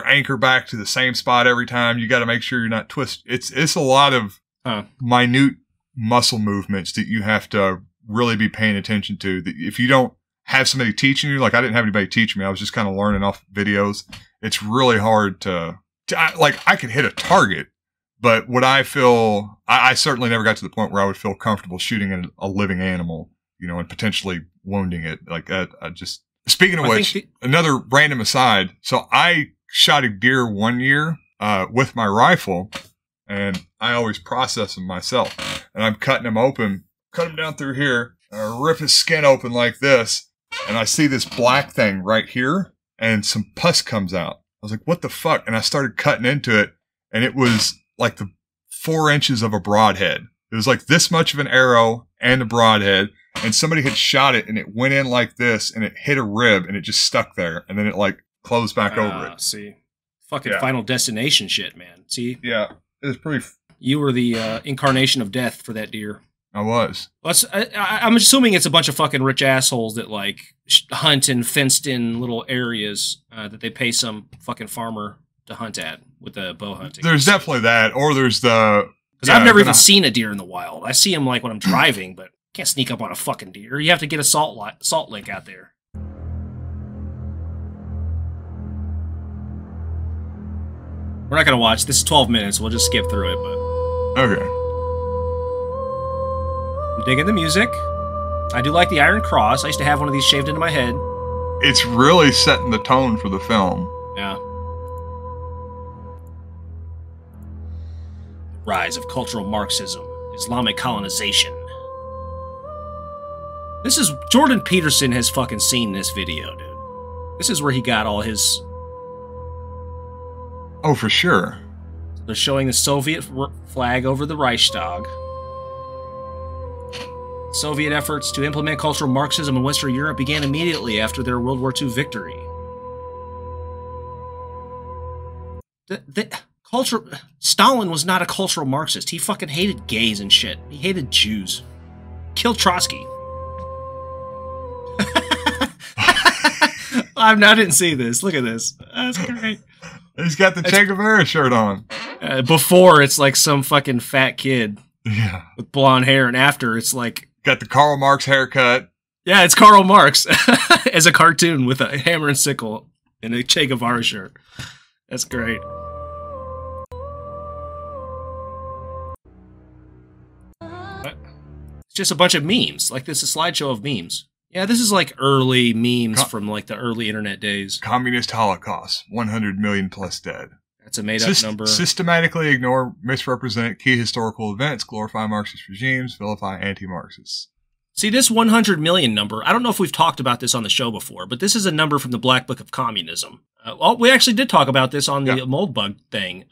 anchor back to the same spot every time. You got to make sure you're not twisted. It's a lot of minute muscle movements that you have to really be paying attention to. That if you don't have somebody teaching you, like I didn't have anybody teaching me, I was just kind of learning off videos. It's really hard I could hit a target, but what I feel, I certainly never got to the point where I would feel comfortable shooting at a living animal, you know, and potentially wounding it. Like speaking of which, another random aside. So I shot a deer one year with my rifle, and I always process them myself. And I'm cutting him open, cut him down through here, and I rip his skin open like this, and I see this black thing right here, and some pus comes out. I was like, what the fuck? And I started cutting into it, and it was like the 4 inches of a broadhead. It was like this much of an arrow and a broadhead, and somebody had shot it, and it went in like this, and it hit a rib, and it just stuck there, and then it like closed back over it. See. Fucking Final Destination shit, man. See? Yeah. It was pretty... You were the incarnation of death for that deer. I was. Well, I'm assuming it's a bunch of fucking rich assholes that, like, hunt in fenced-in little areas that they pay some fucking farmer to hunt at with the bow hunting. There's definitely that, or there's the... Because I've never even seen a deer in the wild. I see them, like, when I'm driving, but can't sneak up on a fucking deer. You have to get a salt lick out there. We're not going to watch. This is 12 minutes. We'll just skip through it, but... Okay. I'm digging the music. I do like the Iron Cross. I used to have one of these shaved into my head. It's really setting the tone for the film. Yeah. Rise of cultural Marxism. Islamic colonization. This is... Jordan Peterson has fucking seen this video, dude. This is where he got all his... Oh, for sure. They're showing the Soviet flag over the Reichstag. Soviet efforts to implement cultural Marxism in Western Europe began immediately after their World War II victory. Stalin was not a cultural Marxist. He fucking hated gays and shit. He hated Jews. Killed Trotsky. I didn't see this. Look at this. That's great. He's got the Che Guevara shirt on. Before, it's like some fucking fat kid. Yeah. With blonde hair, and after, it's like... Got the Karl Marx haircut. Yeah, it's Karl Marx as a cartoon with a hammer and sickle and a Che Guevara shirt. That's great. It's just a bunch of memes. Like, this is a slideshow of memes. Yeah, this is like early memes from like the early internet days. Communist Holocaust, 100 million plus dead. That's a made-up number. Systematically ignore, misrepresent key historical events, glorify Marxist regimes, vilify anti-Marxists. See, this 100 million number, I don't know if we've talked about this on the show before, but this is a number from the Black Book of Communism. Well, we actually did talk about this on the mold bug thing.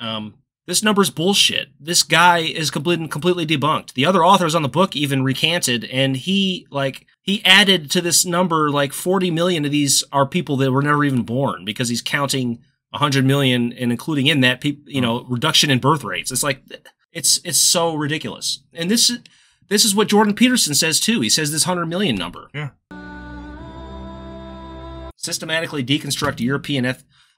This number's bullshit. This guy is completely debunked. The other authors on the book even recanted, and he added to this number like 40 million of these are people that were never even born, because he's counting 100 million and including in that reduction in birth rates. It's like it's so ridiculous. And this is what Jordan Peterson says too. He says this 100 million number. Yeah. Systematically deconstruct European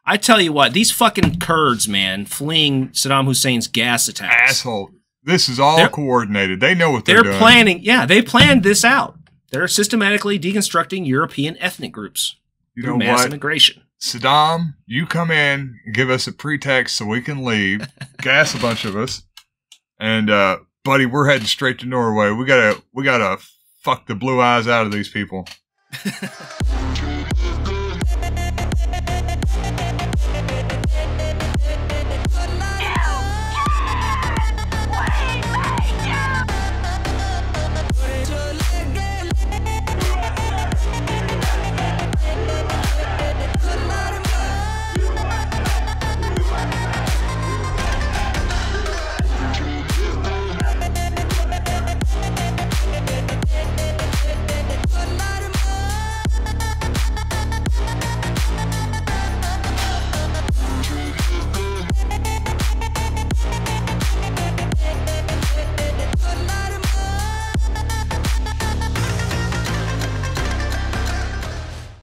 I tell you what, these fucking Kurds, man, fleeing Saddam Hussein's gas attacks. Asshole. This is all coordinated. They know what they're doing. Planning. Yeah, they planned this out. They're systematically deconstructing European ethnic groups through mass immigration. Saddam, you come in and give us a pretext so we can leave, gas a bunch of us, and buddy, we're heading straight to Norway. We gotta fuck the blue eyes out of these people.